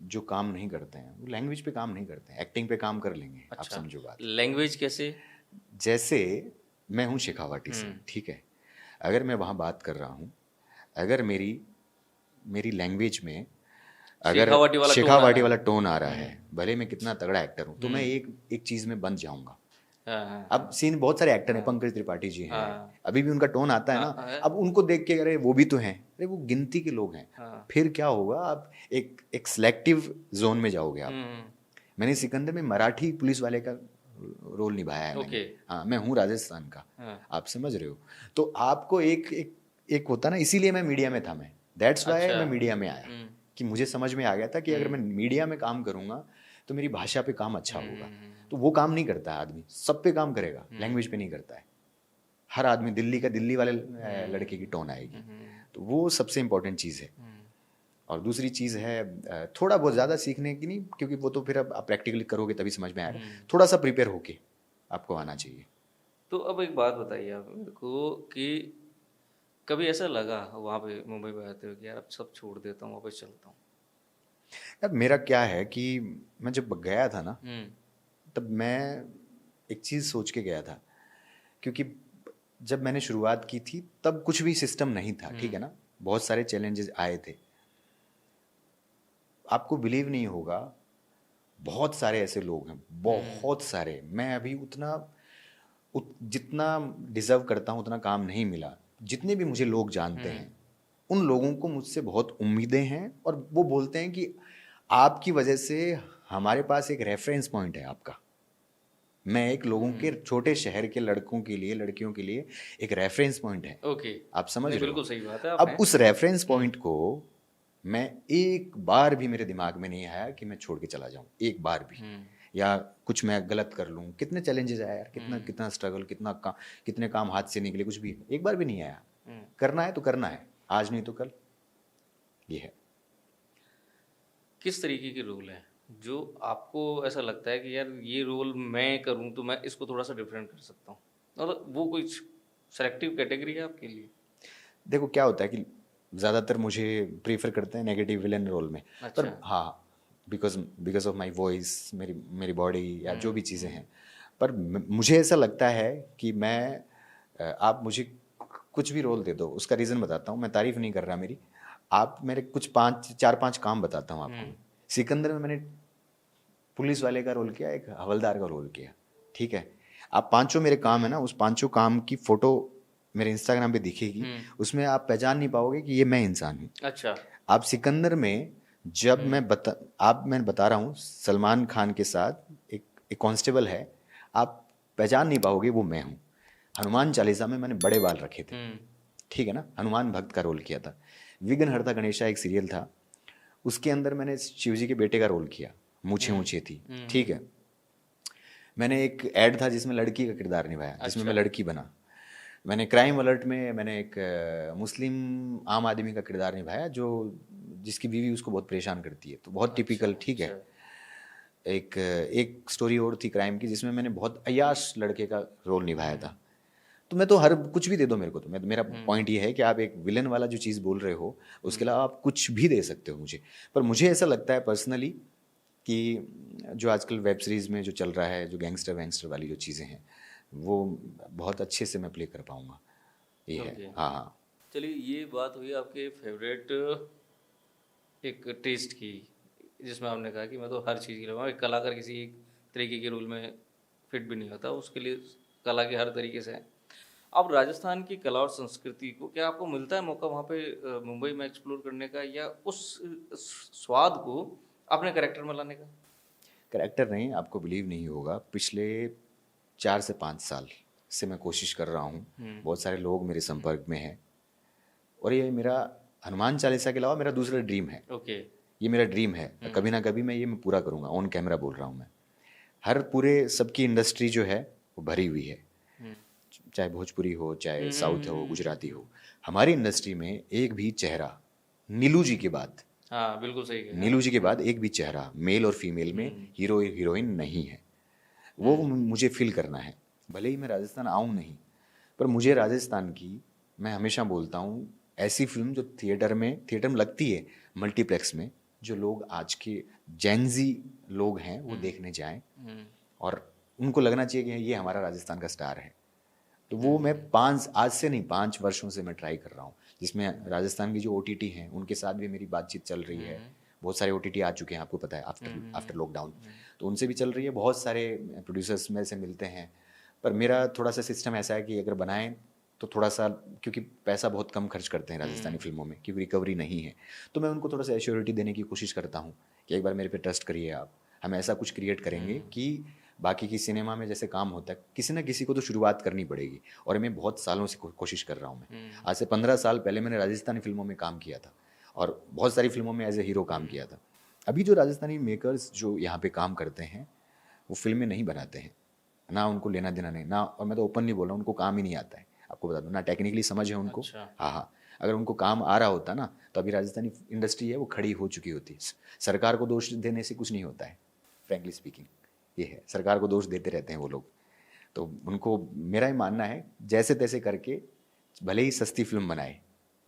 जो काम नहीं करते हैं वो लैंग्वेज पे काम नहीं करते हैं, एक्टिंग पे काम कर लेंगे। आप अच्छा। समझो बात। लैंग्वेज कैसे? जैसे मैं हूँ शेखावाटी से, ठीक है, अगर मैं वहाँ बात कर रहा हूँ, अगर मेरी मेरी लैंग्वेज में अगर शेखावाटी वाला टोन आ शेखावाटी रहा वाला है। टोन आ रहा है, भले मैं कितना तगड़ा एक्टर हूँ, तो मैं एक एक चीज़ में बंध जाऊंगा। हाँ हाँ अब सीन बहुत सारे एक्टर हैं, पंकज त्रिपाठी जी हैं, हाँ अभी भी उनका टोन आता है ना। हाँ अब उनको देख के अरे वो भी तो हैं, अरे वो गिनती के लोग हैं। हाँ। फिर क्या होगा, आप एक एक सिलेक्टिव जोन में जाओगे आप। हम्म। मैंने सिकंदर में मराठी पुलिस वाले का रोल निभाया है मैंने। ओके। हाँ, मैं हूँ राजस्थान का, हाँ। आप समझ रहे हो। तो आपको एक एक एक होता ना, इसीलिए मैं मीडिया में था। मैं दैट्स वाई अच्छा। मैं मीडिया में आया, कि मुझे समझ में आ गया था कि अगर मैं मीडिया में काम करूँगा तो मेरी भाषा पे काम अच्छा होगा। तो वो काम नहीं करता है आदमी, सब पे काम करेगा, लैंग्वेज पे नहीं करता है। हर आदमी, दिल्ली का दिल्ली वाले लड़के की टोन आएगी। तो वो सबसे इम्पोर्टेंट चीज़ है। और दूसरी चीज़ है थोड़ा बहुत ज़्यादा सीखने की नहीं, क्योंकि वो तो फिर अब आप प्रैक्टिकली करोगे तभी समझ में आएगा। थोड़ा सा प्रिपेयर होके आपको आना चाहिए। तो अब एक बात बताइए आप मेरे को कि कभी ऐसा लगा वहाँ पे मुंबई में रहते हुए कि यार अब सब छोड़ देता हूँ वापस चलता हूँ? अब मेरा क्या है कि मैं जब गया था ना, हम्म। तब मैं एक चीज़ सोच के गया था, क्योंकि जब मैंने शुरुआत की थी तब कुछ भी सिस्टम नहीं था, ठीक है ना, बहुत सारे चैलेंजेस आए थे। आपको बिलीव नहीं होगा, बहुत सारे ऐसे लोग हैं, बहुत सारे। मैं अभी जितना डिजर्व करता हूँ उतना काम नहीं मिला। जितने भी मुझे लोग जानते हैं, उन लोगों को मुझसे बहुत उम्मीदें हैं, और वो बोलते हैं कि आपकी वजह से हमारे पास एक रेफरेंस पॉइंट है आपका। मैं एक लोगों के छोटे शहर के लड़कों के लिए, लड़कियों के लिए एक रेफरेंस पॉइंट है। ओके। आप समझ नहीं, रहे बिल्कुल हो। सही बात है अब आपने। उस रेफरेंस पॉइंट को मैं, एक बार भी मेरे दिमाग में नहीं आया कि मैं छोड़ के चला जाऊं, एक बार भी, या कुछ मैं गलत कर लूं। कितने चैलेंजेस आए यार, कितना कितना स्ट्रगल, कितने काम हाथ से निकले, कुछ भी एक बार भी नहीं आया। करना है तो करना है, आज नहीं तो कल, ये है। किस तरीके के रोल हैं जो आपको ऐसा लगता है कि यार ये रोल मैं करूं तो मैं इसको थोड़ा सा डिफरेंट कर सकता हूँ, मतलब वो कोई सेलेक्टिव कैटेगरी है आपके लिए? देखो क्या होता है कि ज़्यादातर मुझे प्रीफर करते हैं नेगेटिव विलन रोल में। पर अच्छा। हाँ, because because of my voice, मेरी मेरी बॉडी या जो भी चीज़ें हैं। पर मुझे ऐसा लगता है कि मैं आप मुझे कुछ भी रोल दे दो, उसका रीज़न बताता हूँ, मैं तारीफ नहीं कर रहा मेरी। आप मेरे कुछ पाँच चार पाँच काम बताता हूँ आपको। सिकंदर में मैंने पुलिस वाले का रोल किया, एक हवलदार का रोल किया, ठीक है। आप पांचों मेरे काम है ना, उस पांचों काम की फोटो मेरे इंस्टाग्राम पे दिखेगी। उसमें आप पहचान नहीं पाओगे कि ये मैं इंसान हूँ। अच्छा। आप सिकंदर में जब मैं बता रहा हूँ, सलमान खान के साथ एक कांस्टेबल है, आप पहचान नहीं पाओगे वो मैं हूँ। हनुमान चालीसा में मैंने बड़े बाल रखे थे, ठीक है ना, हनुमान भक्त का रोल किया था। विघ्नहर्ता गणेशा एक सीरियल था, उसके अंदर मैंने शिवजी के बेटे का रोल किया, मूछें ऊंची थी, ठीक है। मैंने एक ऐड था जिसमें लड़की का किरदार निभाया, जिसमें मैं लड़की बना। मैंने क्राइम अलर्ट में मैंने एक मुस्लिम आम आदमी का किरदार निभाया, जो जिसकी बीवी उसको बहुत परेशान करती है, तो बहुत टिपिकल, ठीक है। एक एक स्टोरी और थी क्राइम की, जिसमें मैंने बहुत अय्याश लड़के का रोल निभाया था। तो मैं तो हर कुछ भी दे दो मेरे को, तो मेरा पॉइंट ये है कि आप एक विलन वाला जो चीज़ बोल रहे हो, उसके अलावा आप कुछ भी दे सकते हो मुझे। पर मुझे ऐसा लगता है पर्सनली कि जो आजकल वेब सीरीज़ में जो चल रहा है, जो गैंगस्टर वैंगस्टर वाली जो चीज़ें हैं, वो बहुत अच्छे से मैं प्ले कर पाऊँगा, ये है। ओके। हाँ हाँ। चलिए, ये बात हुई आपके फेवरेट एक टेस्ट की, जिसमें आपने कहा कि मैं तो हर चीज़ के लिए एक कलाकार किसी एक तरीके के रोल में फिट भी नहीं होता, उसके लिए कला के हर तरीके से है। अब राजस्थान की कला और संस्कृति को क्या आपको मिलता है मौका वहाँ पे मुंबई में एक्सप्लोर करने का, या उस स्वाद को अपने करेक्टर में लाने का? करेक्टर नहीं, आपको बिलीव नहीं होगा, पिछले 4 से 5 साल से मैं कोशिश कर रहा हूँ। बहुत सारे लोग मेरे संपर्क में हैं, और ये मेरा हनुमान चालीसा के अलावा मेरा दूसरा ड्रीम है। ओके। ये मेरा ड्रीम है, कभी ना कभी मैं पूरा करूँगा। ऑन कैमरा बोल रहा हूँ मैं। हर पूरे सबकी इंडस्ट्री जो है वो भरी हुई है, चाहे भोजपुरी हो, चाहे साउथ हो, गुजराती हो। हमारी इंडस्ट्री में एक भी चेहरा, नीलू जी के बाद, हाँ बिल्कुल सही कहा। नीलू जी के बाद एक भी चेहरा मेल और फीमेल में हीरो हीरोइन नहीं है। वो मुझे फील करना है। भले ही मैं राजस्थान आऊँ नहीं, पर मुझे राजस्थान की, मैं हमेशा बोलता हूँ, ऐसी फिल्म जो थिएटर में लगती है, मल्टीप्लेक्स में, जो लोग आज के जेनजी लोग हैं वो देखने जाएं, और उनको लगना चाहिए कि ये हमारा राजस्थान का स्टार है। तो वो मैं आज से नहीं, 5 वर्षों से मैं ट्राई कर रहा हूँ, जिसमें राजस्थान की जो OTT हैं उनके साथ भी मेरी बातचीत चल रही है। बहुत सारे OTT आ चुके हैं, आपको पता है, आफ्टर लॉकडाउन, तो उनसे भी चल रही है। बहुत सारे प्रोड्यूसर्स मेरे से मिलते हैं। पर मेरा थोड़ा सा सिस्टम ऐसा है कि अगर बनाएं तो थोड़ा सा, क्योंकि पैसा बहुत कम खर्च करते हैं राजस्थानी फिल्मों में, क्योंकि रिकवरी नहीं है, तो मैं उनको थोड़ा सा एश्योरिटी देने की कोशिश करता हूँ कि एक बार मेरे पे ट्रस्ट करिए आप, हम ऐसा कुछ क्रिएट करेंगे कि बाकी की सिनेमा में जैसे काम होता है, किसी ना किसी को तो शुरुआत करनी पड़ेगी। और मैं बहुत सालों से कोशिश कर रहा हूँ। मैं आज से 15 साल पहले मैंने राजस्थानी फिल्मों में काम किया था, और बहुत सारी फिल्मों में एज ए हीरो काम किया था। अभी जो राजस्थानी मेकर्स जो यहाँ पे काम करते हैं, वो फिल्में नहीं बनाते हैं, ना उनको लेना देना नहीं ना, और मैं तो ओपनली बोल रहा हूँ, उनको काम ही नहीं आता है, आपको बता दूँ, ना टेक्निकली समझ है उनको। अच्छा। हाँ हाँ, अगर उनको काम आ रहा होता ना, तो अभी राजस्थानी इंडस्ट्री है वो खड़ी हो चुकी होती। सरकार को दोष देने से कुछ नहीं होता है, फ्रैंकली स्पीकिंग, ये है, सरकार को दोष देते रहते हैं वो लोग। तो उनको, मेरा ही मानना है, जैसे तैसे करके भले ही सस्ती फिल्म बनाए,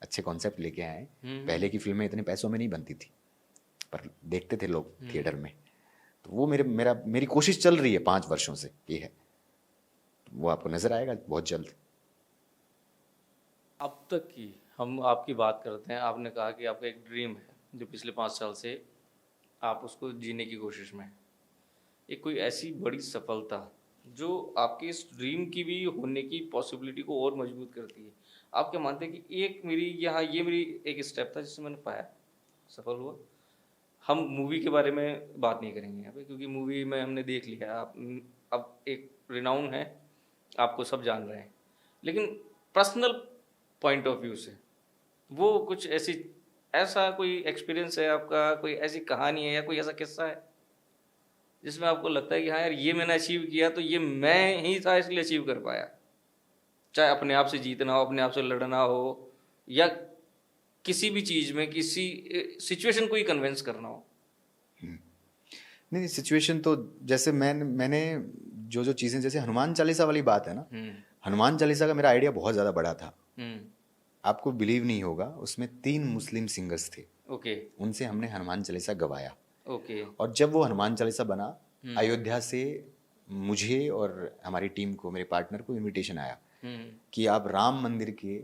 अच्छे कॉन्सेप्ट लेके आए। पहले की फिल्में इतने पैसों में नहीं बनती थी, पर देखते थे लोग थिएटर में। तो वो मेरी कोशिश चल रही है 5 वर्षों से, ये है। वो आपको नजर आएगा बहुत जल्द। अब तक की हम आपकी बात करते हैं, आपने कहा कि आपका एक ड्रीम है जो पिछले 5 साल से आप उसको जीने की कोशिश में हैं। एक कोई ऐसी बड़ी सफलता जो आपके इस ड्रीम की भी होने की पॉसिबिलिटी को और मजबूत करती है, आप क्या मानते हैं कि एक मेरी यहाँ ये मेरी एक स्टेप था जिससे मैंने पाया, सफल हुआ? हम मूवी के बारे में बात नहीं करेंगे यहाँ पे, क्योंकि मूवी में हमने देख लिया, आप अब एक रिनाउन है, आपको सब जान रहे हैं। लेकिन पर्सनल पॉइंट ऑफ व्यू से वो कुछ ऐसा कोई एक्सपीरियंस है आपका, कोई ऐसी कहानी है या कोई ऐसा किस्सा है जिसमें आपको लगता है कि हाँ यार ये मैंने अचीव किया तो ये मैं ही था इसलिए अचीव कर पाया, चाहे अपने आप से जीतना हो, अपने आप से लड़ना हो, या किसी भी चीज़ में किसी सिचुएशन को ही कन्विंस करना हो? नहीं, सिचुएशन तो जैसे मैंने जो जो चीज़ें, जैसे हनुमान चालीसा वाली बात है ना, हनुमान चालीसा का मेरा आइडिया बहुत ज़्यादा बड़ा था। आपको बिलीव नहीं होगा, उसमें 3 मुस्लिम सिंगर्स थे, ओके उनसे हमने हनुमान चालीसा गवाया। ओके और जब वो हनुमान चालीसा बना, अयोध्या से मुझे और हमारी टीम को, मेरे पार्टनर को इनविटेशन आया कि आप राम मंदिर के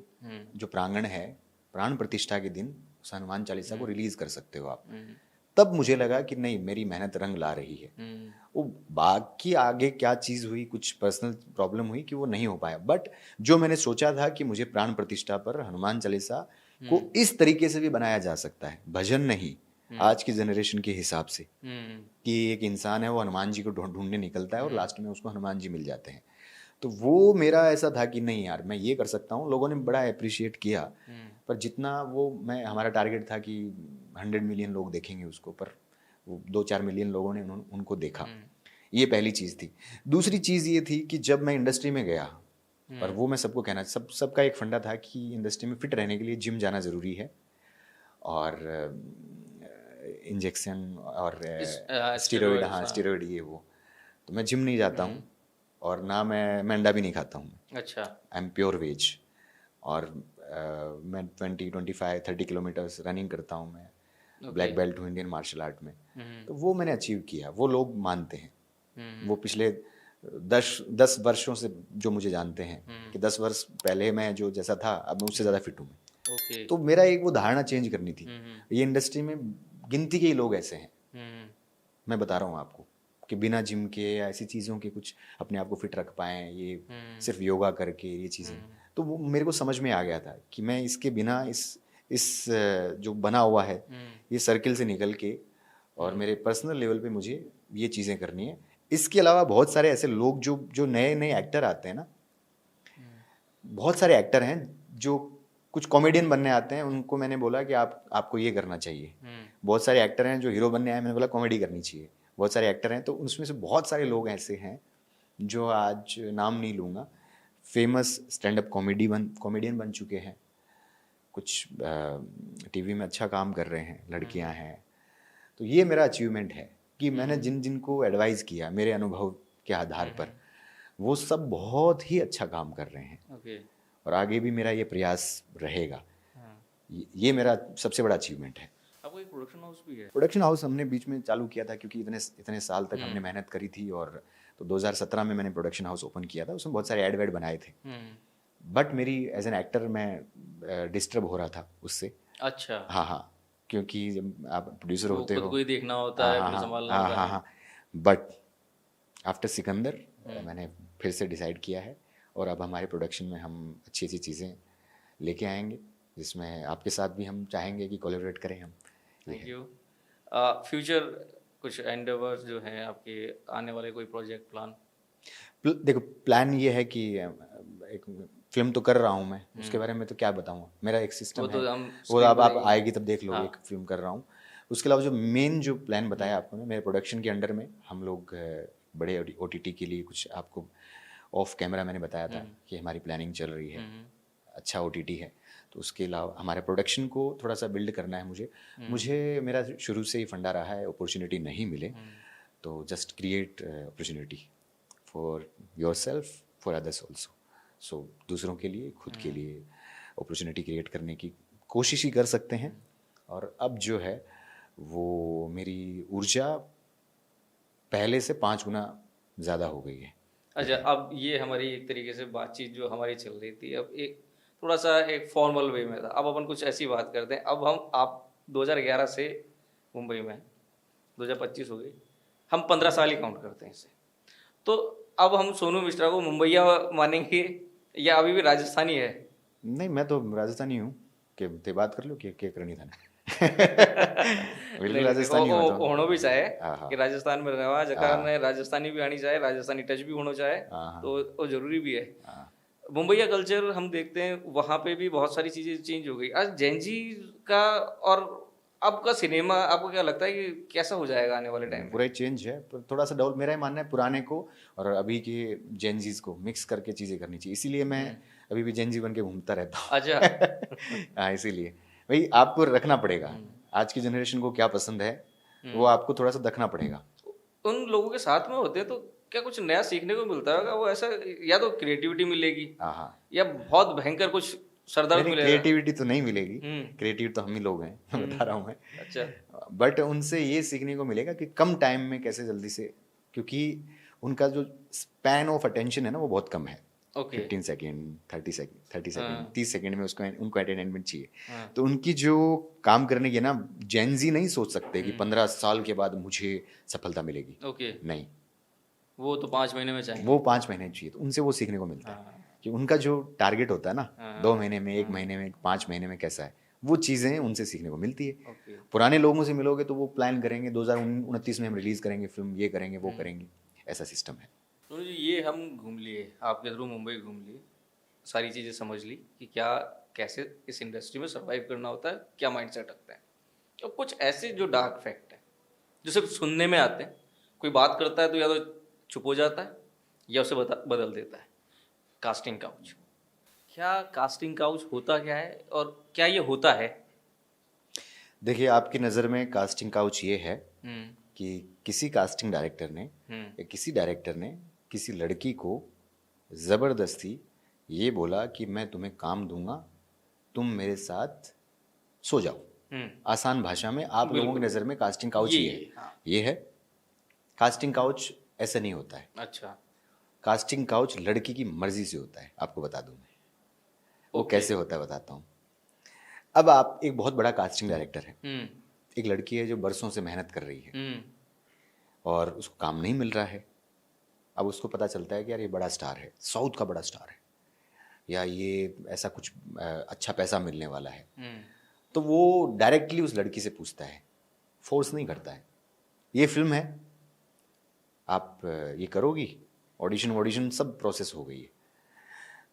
जो प्रांगण है, प्राण प्रतिष्ठा के दिन उस हनुमान चालीसा को रिलीज कर सकते हो आप। तब मुझे लगा कि नहीं, मेरी मेहनत रंग ला रही है। वो बाकी आगे क्या चीज़ हुई, कुछ पर्सनल प्रॉब्लम हुई कि वो नहीं हो पाया, बट जो मैंने सोचा था कि मुझे प्राण प्रतिष्ठा पर हनुमान चालीसा को इस तरीके से भी बनाया जा सकता है, भजन नहीं, आज की जनरेशन के हिसाब से, कि एक इंसान है वो हनुमान जी को ढूंढने निकलता है और लास्ट में उसको हनुमान जी मिल जाते हैं। तो वो मेरा ऐसा था कि नहीं यार, मैं ये कर सकता हूँ। लोगों ने बड़ा अप्रिशिएट किया, पर जितना वो मैं, हमारा टारगेट था कि 100 मिलियन लोग देखेंगे उसको, पर वो 2-4 मिलियन लोगों ने उनको देखा। ये पहली चीज़ थी। दूसरी चीज़ ये थी कि जब मैं इंडस्ट्री में गया, पर वो मैं सबको कहना, सबका एक फंडा था कि इंडस्ट्री में फिट रहने के लिए जिम जाना ज़रूरी है, और इंजेक्शन और स्टीरॉइड, हाँ स्टीरॉइड, ये वो। तो मैं जिम नहीं जाता हूँ, और ना मैं अंडा भी नहीं खाता हूँ। अच्छा। I am pure veg. और मैं 20-25-30 किलोमीटर्स रनिंग करता हूँ मैं, ब्लैक बेल्ट हूँ इंडियन मार्शल आर्ट में। तो वो मैंने अचीव किया, वो लोग मानते हैं। वो पिछले 10 वर्षों से जो मुझे जानते हैं कि 10 वर्ष पहले मैं जो जैसा था, अब मैं उससे ज़्यादा फिट हूँ मैं। ओके। तो मेरा एक वो धारणा चेंज करनी थी। ये इंडस्ट्री में गिनती के ही लोग ऐसे हैं, मैं बता रहा हूँ आपको, कि बिना जिम के या ऐसी चीज़ों के कुछ अपने आप को फिट रख पाएँ, ये सिर्फ योगा करके ये चीज़ें। तो वो मेरे को समझ में आ गया था कि मैं इसके बिना, इस जो बना हुआ है ये सर्किल से निकल के, और मेरे पर्सनल लेवल पे मुझे ये चीज़ें करनी है। इसके अलावा बहुत सारे ऐसे लोग जो नए नए एक्टर आते हैं ना, बहुत सारे एक्टर हैं जो कुछ कॉमेडियन बनने आते हैं, उनको मैंने बोला कि आपको ये करना चाहिए। बहुत सारे एक्टर हैं जो हीरो बनने आए, मैंने बोला कॉमेडी करनी चाहिए। बहुत सारे एक्टर हैं, तो उसमें से बहुत सारे लोग ऐसे हैं जो, आज नाम नहीं लूँगा, फेमस स्टैंड अप कॉमेडियन बन चुके हैं, कुछ टीवी में अच्छा काम कर रहे हैं, लड़कियां हैं। तो ये मेरा अचीवमेंट है कि मैंने जिनको एडवाइस किया मेरे अनुभव के आधार पर, वो सब बहुत ही अच्छा काम कर रहे हैं। ओके। और आगे भी मेरा ये प्रयास रहेगा। ये मेरा सबसे बड़ा अचीवमेंट है। आपको एक प्रोडक्शन हाउस भी है? प्रोडक्शन हाउस हमने बीच में चालू किया था, क्योंकि इतने साल तक हमने मेहनत करी थी, और तो 2017 में मैंने प्रोडक्शन हाउस ओपन किया था। उसमें बहुत सारे एड वेड बनाए थे, बट मेरी एज एन एक्टर मैं डिस्टर्ब हो रहा था उससे। अच्छा। हाँ हाँ, क्योंकि जब आप प्रोड्यूसर वो होते खुद हो, को ही देखना होता है, फिर संभालना होता है। हाँ, बट आफ्टर सिकंदर मैंने फिर से डिसाइड किया है, और अब हमारे प्रोडक्शन में हम अच्छी अच्छी चीज़ें लेके आएंगे, जिसमें आपके साथ भी हम चाहेंगे कि कोलैबोरेट करें हम। Thank you. फ्यूचर कुछ एंडेवर्स जो हैं आपके, आने वाले कोई प्रोजेक्ट प्लान? देखो, प्लान ये है कि एक फिल्म तो कर रहा हूँ मैं, उसके बारे में तो क्या बताऊँ, मेरा एक सिस्टम वो है, तो हम वो screen आप पे आएगी तब देख लोगे। हाँ। एक फिल्म कर रहा हूँ। उसके अलावा जो मेन जो प्लान बताया आपको ना, मेरे प्रोडक्शन के अंडर में हम लोग बड़े OTT के लिए कुछ, आपको ऑफ कैमरा मैंने बताया था कि हमारी प्लानिंग चल रही है, अच्छा OTT है। तो उसके अलावा हमारे प्रोडक्शन को थोड़ा सा बिल्ड करना है मुझे मेरा शुरू से ही फंडा रहा है, अपॉर्चुनिटी नहीं मिले तो just create opportunity for yourself, for others also. So दूसरों के लिए, खुद के लिए अपॉर्चुनिटी क्रिएट करने की कोशिश ही कर सकते हैं। और अब जो है वो मेरी ऊर्जा पहले से 5 गुना ज़्यादा हो गई है। अच्छा, अब ये हमारी एक तरीके से बातचीत जो हमारी चल रही थी, अब एक थोड़ा सा एक फॉर्मल वे में था। अब अपन कुछ ऐसी बात करते हैं। अब आप 2011 से मुंबई में, 2025 हो गई, हम 15 साल ही काउंट करते हैं इसे। तो अब हम सोनू मिश्रा को मुंबईया मानेंगे या अभी भी राजस्थानी है? नहीं, मैं तो राजस्थानी हूँ, कि ते बात कर लो के करनी था बिल्कुल राजस्थानी हूँ मैं तो। होनो भी चाहे हाँ कि राजस्थान में रहवा जकार ने राजस्थानी भी आनी चाहे, राजस्थानी टच भी होना चाहे, तो वो जरूरी भी है। मुंबईया कल्चर हम देखते हैं, वहाँ पे भी बहुत सारी चीज़ें चेंज हो गई। आज जेनजी का और अब का सिनेमा, आपको क्या लगता है कि कैसा हो जाएगा आने वाले टाइम में? पूरा ही चेंज है, पर थोड़ा सा डाउट, मेरा ही मानना है पुराने को और अभी के जेनजीज को मिक्स करके चीज़ें करनी चाहिए। इसीलिए मैं अभी भी जेनजी बन के घूमता रहता हूँ। अच्छा। हाँ, इसीलिए भाई आपको रखना पड़ेगा, आज की जनरेशन को क्या पसंद है वो आपको थोड़ा सा देखना पड़ेगा। उन लोगों के साथ में होते हैं तो क्या कुछ नया सीखने को मिलता होगा? वो ऐसा या तो क्रिएटिविटी मिलेगी हाँ हाँ। या बहुत भयंकर कुछ सरदर्द नहीं, मिलेगा। क्रिएटिविटी तो नहीं मिलेगी, हम्म क्रिएटिव तो हम ही लोग हैं, बता रहा हूँ मैं। अच्छा। बट उनसे ये सीखने को मिलेगा कि कम टाइम में कैसे जल्दी से, क्योंकि उनका जो स्पैन ऑफ अटेंशन है ना वो बहुत कम है। ओके 15 सेकेंड, 30 सेकेंड, हाँ 30 सेकेंड में उसको उनको एंटरटेनमेंट चाहिए। हाँ तो उनकी जो काम करने की ना, जेंजी नहीं सोच सकते कि हम्म 15 साल के बाद मुझे सफलता मिलेगी। ओके नहीं, वो तो 5 महीने में चाहिए। वो 5 महीने चाहिए, तो उनसे वो सीखने को मिलता है हाँ कि उनका जो टारगेट होता है ना, हाँ 2 महीने में, एक हाँ महीने में, 5 महीने में कैसा है, वो चीज़ें उनसे सीखने को मिलती है। ओके पुराने लोगों से मिलोगे तो वो प्लान करेंगे 2029 में हम रिलीज़ करेंगे फिल्म, ये करेंगे वो हम्म। करेंगे, ऐसा सिस्टम है। तो ये हम घूम लिए, आपके थ्रू मुंबई घूम लिए, सारी चीज़ें समझ ली कि क्या कैसे इस इंडस्ट्री में सरवाइव करना होता है, क्या माइंडसेट रखते हैं। तो कुछ ऐसे जो डार्क फैक्ट है जो सिर्फ सुनने में आते हैं, कोई बात करता है तो या तो चुप हो जाता है या उसे बदल देता है। कास्टिंग काउच, क्या कास्टिंग काउच होता क्या है और क्या ये होता है? देखिए, आपकी नज़र में कास्टिंग काउच ये है हम्म कि किसी कास्टिंग डायरेक्टर ने हम्म या किसी डायरेक्टर ने किसी लड़की को ज़बरदस्ती ये बोला कि मैं तुम्हें काम दूंगा, तुम मेरे साथ सो जाओ। हम्म आसान भाषा में आप लोगों की बिल्कुल नज़र में कास्टिंग काउच ये है। हाँ ये है कास्टिंग काउच। ऐसा नहीं होता है। अच्छा कास्टिंग काउच लड़की की मर्जी से होता है, आपको बता दूं मैं। वो ओके कैसे होता है बताता हूँ। अब आप एक बहुत बड़ा कास्टिंग डायरेक्टर है, हम्म एक लड़की है जो बरसों से मेहनत कर रही है हम्म और उसको काम नहीं मिल रहा है। अब उसको पता चलता है कि यार ये बड़ा स्टार है, साउथ का बड़ा स्टार है, या ये ऐसा कुछ अच्छा पैसा मिलने वाला है। हम्म तो वो डायरेक्टली उस लड़की से पूछता है, फोर्स नहीं करता है। ये फिल्म है, आप ये करोगी? ऑडिशन वॉडिशन सब प्रोसेस हो गई है।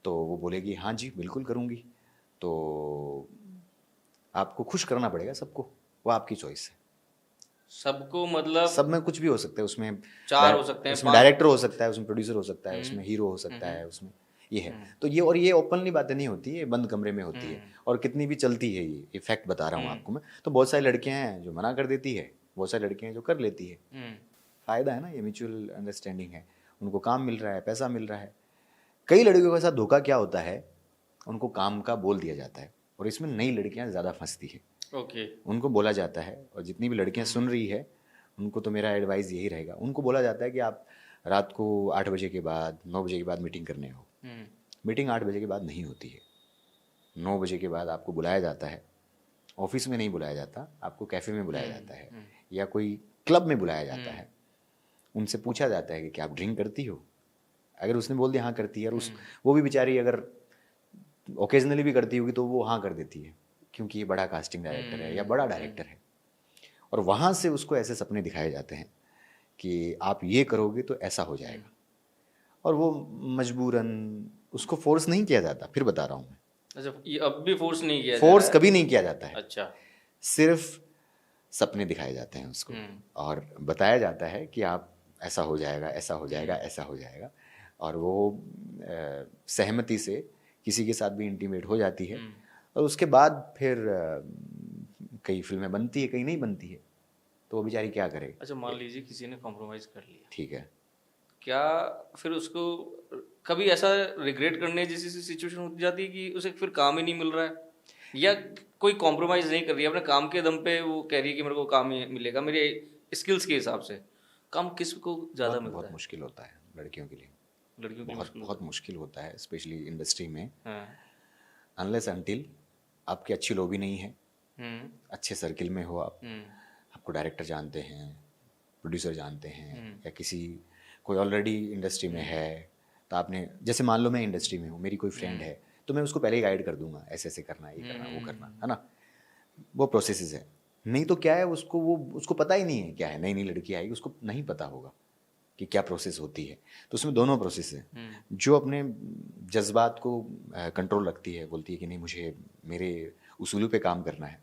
तो वो बोलेगी हाँ जी बिल्कुल करूँगी। तो आपको खुश करना पड़ेगा सबको, वो आपकी चॉइस है। सबको मतलब सब में कुछ भी हो सकता है उसमें। 4 हो सकते हैं, उसमें 5। डायरेक्टर हो सकता है, उसमें प्रोड्यूसर हो सकता है, हम्म उसमें हीरो हो सकता हम्म है, उसमें ये है। हम्म तो ये, और ये ओपनली बातें नहीं होती है, बंद कमरे में होती है। हम्म और कितनी भी चलती है, ये फैक्ट बता रहा हूँ हम्म आपको मैं। तो बहुत सारी लड़कियां हैं जो मना कर देती है, बहुत सारी लड़कियां हैं जो कर लेती है। हम्म फ़ायदा है ना, ये म्यूचुअल अंडरस्टैंडिंग है। उनको काम मिल रहा है, पैसा मिल रहा है। कई लड़कियों के साथ धोखा क्या होता है, उनको काम का बोल दिया जाता है, और इसमें नई लड़कियां ज़्यादा फंसती है। ओके उनको बोला जाता है, और जितनी भी लड़कियां सुन रही है उनको तो मेरा एडवाइस यही रहेगा, उनको बोला जाता है कि आप रात को 8 बजे के बाद, 9 बजे के बाद मीटिंग करने हो। हम्म मीटिंग 8 बजे के बाद नहीं होती है। 9 बजे के बाद आपको बुलाया जाता है। ऑफिस में नहीं बुलाया जाता, आपको कैफ़े में बुलाया जाता है, या कोई क्लब में बुलाया जाता है। उनसे पूछा जाता है कि क्या आप ड्रिंक करती हो? अगर उसने बोल दिया हाँ करती है, और उस वो भी बेचारी अगर ओकेजनली भी करती होगी तो वो हाँ कर देती है, क्योंकि ये बड़ा कास्टिंग डायरेक्टर है या बड़ा डायरेक्टर है। और वहाँ से उसको ऐसे सपने दिखाए जाते हैं कि आप ये करोगे तो ऐसा हो जाएगा, और वो मजबूरन, उसको फोर्स नहीं किया जाता। फिर बता रहा हूँ मैं, अच्छा, ये अब भी फोर्स नहीं किया जा फोर्स रहा है? कभी नहीं किया जाता है। अच्छा सिर्फ सपने दिखाए जाते हैं उसको, और बताया जाता है कि आप ऐसा हो जाएगा, ऐसा हो जाएगा, ऐसा हो जाएगा। और वो सहमति से किसी के साथ भी इंटीमेट हो जाती है, और उसके बाद फिर कई फिल्में बनती है, कई नहीं बनती है। तो वो बेचारी क्या करे। अच्छा, मान लीजिए किसी ने कॉम्प्रोमाइज़ कर लिया, ठीक है। क्या फिर उसको कभी ऐसा रिग्रेट करने जैसी सिचुएशन हो जाती है कि उसे फिर काम ही नहीं मिल रहा है, या कोई कॉम्प्रोमाइज़ नहीं कर रही है अपने काम के दम पे, वो कह रही है कि मेरे को काम ही मिलेगा मेरे स्किल्स के हिसाब से? काम किसको ज़्यादा बहुत मिलता बहुत है? मुश्किल होता है लड़कियों के लिए, लड़कियों के लिए बहुत मुश्किल बहुत होता मुश्किल होता है, स्पेशली इंडस्ट्री में। है। हाँ अनलेस अनटिल आपकी अच्छी लॉबी नहीं है, हम्म अच्छे सर्किल में हो आप, हम्म आपको डायरेक्टर जानते हैं, प्रोड्यूसर जानते हैं, हम्म या किसी कोई ऑलरेडी इंडस्ट्री में है, तो आपने, जैसे मान लो मैं इंडस्ट्री में हूँ, मेरी कोई फ्रेंड है, तो मैं उसको पहले ही गाइड कर दूंगा, ऐसे ऐसे करना, ये करना, वो करना, है ना। वो प्रोसेसेस है। नहीं तो क्या है, उसको वो उसको पता ही नहीं है क्या है, नई नई लड़की आएगी, उसको नहीं पता होगा कि क्या प्रोसेस होती है। तो उसमें दोनों प्रोसेस है। जो अपने जज्बात को कंट्रोल रखती है, बोलती है कि नहीं मुझे मेरे उसूलों पे काम करना है,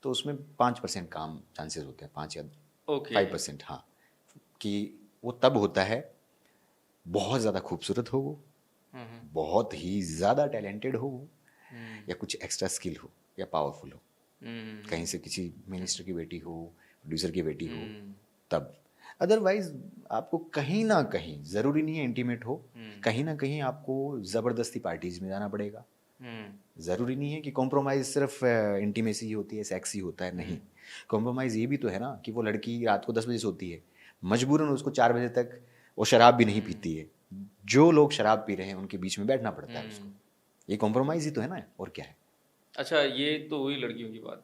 तो उसमें 5% काम चांसेस होते हैं, 5 या ओके 5%, हाँ। कि वो तब होता है बहुत ज़्यादा खूबसूरत हो वो, बहुत ही ज़्यादा टैलेंटेड हो वो, या कुछ एक्स्ट्रा स्किल हो, या पावरफुल हो, कहीं से किसी मिनिस्टर की बेटी हो, प्रोड्यूसर की बेटी हो, तब। अदरवाइज आपको कहीं ना कहीं, ज़रूरी नहीं है इंटीमेट हो, कहीं ना कहीं आपको ज़बरदस्ती पार्टीज में जाना पड़ेगा। ज़रूरी नहीं है कि कॉम्प्रोमाइज़ सिर्फ इंटीमेसी ही होती है, सेक्स ही होता है, नहीं। कॉम्प्रोमाइज़ ये भी तो है ना कि वो लड़की रात को 10 बजे सोती है, मजबूरन उसको 4 बजे तक वो शराब भी नहीं पीती है, जो लोग शराब पी रहे हैं उनके बीच में बैठना पड़ता है उसको। ये कॉम्प्रोमाइज़ ही तो है ना, और क्या है। अच्छा, ये तो हुई लड़कियों की बात।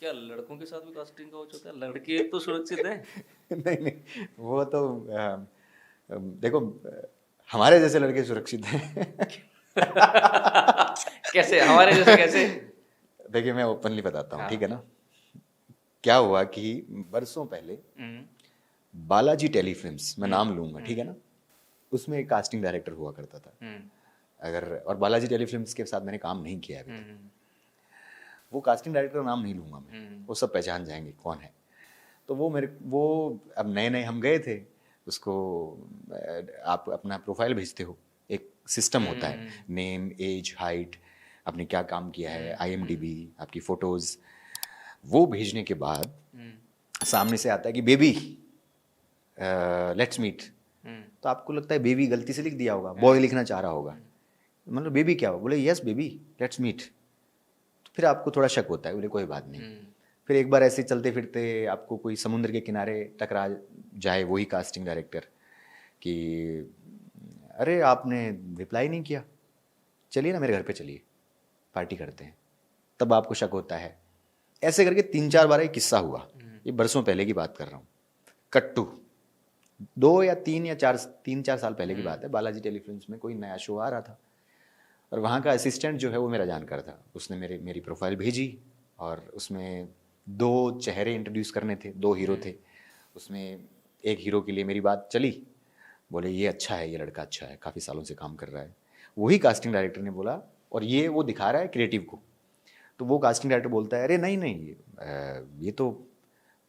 क्या लड़कों के साथ भी कास्टिंग काउच होता है? लड़के तो सुरक्षित हैं। नहीं नहीं, वो तो देखो, हमारे जैसे लड़के सुरक्षित हैं। कैसे हमारे जैसे कैसे? देखिए मैं ओपनली बताता हूँ, हाँ। ठीक है ना। क्या हुआ कि बरसों पहले बालाजी टेलीफिल्म्स, मैं नाम लूंगा, ठीक है ना, उसमें एक कास्टिंग डायरेक्टर हुआ करता था। अगर, और बालाजी टेलीफिल्म्स के साथ मैंने काम नहीं किया अभी तक। वो कास्टिंग डायरेक्टर का नाम नहीं लूंगा मैं, वो सब पहचान जाएंगे कौन है। तो वो अब नए नए हम गए थे उसको, आप अपना प्रोफाइल भेजते हो, एक सिस्टम होता है, नेम, एज, हाइट, आपने क्या काम किया है, IMDb, आपकी फोटोज। वो भेजने के बाद सामने से आता है कि बेबी लेट्स मीट। तो आपको लगता है बेबी गलती से लिख दिया होगा, बॉय लिखना चाह रहा होगा, मतलब बेबी क्या हो, बोले यस बेबी लेट्स मीट। तो फिर आपको थोड़ा शक होता है, बोले कोई बात नहीं। फिर एक बार ऐसे चलते फिरते आपको कोई समुद्र के किनारे टकरा जाए वही कास्टिंग डायरेक्टर कि अरे आपने रिप्लाई नहीं किया, चलिए ना मेरे घर पे चलिए, पार्टी करते हैं। तब आपको शक होता है। ऐसे करके 3-4 बार ये किस्सा हुआ, ये बरसों पहले की बात कर रहा हूँ। कट्टू 3-4 साल पहले की बात है, बालाजी टेलीफिल्म्स में कोई नया शो आ रहा था और वहाँ का असिस्टेंट जो है वो मेरा जानकार था। उसने मेरी प्रोफाइल भेजी और उसमें 2 चेहरे इंट्रोड्यूस करने थे, 2 हीरो थे। उसमें एक हीरो के लिए मेरी बात चली, बोले ये अच्छा है, ये लड़का अच्छा है, काफ़ी सालों से काम कर रहा है। वही कास्टिंग डायरेक्टर ने बोला, और ये वो दिखा रहा है क्रिएटिव को, तो वो कास्टिंग डायरेक्टर बोलता है अरे नहीं नहीं, ये तो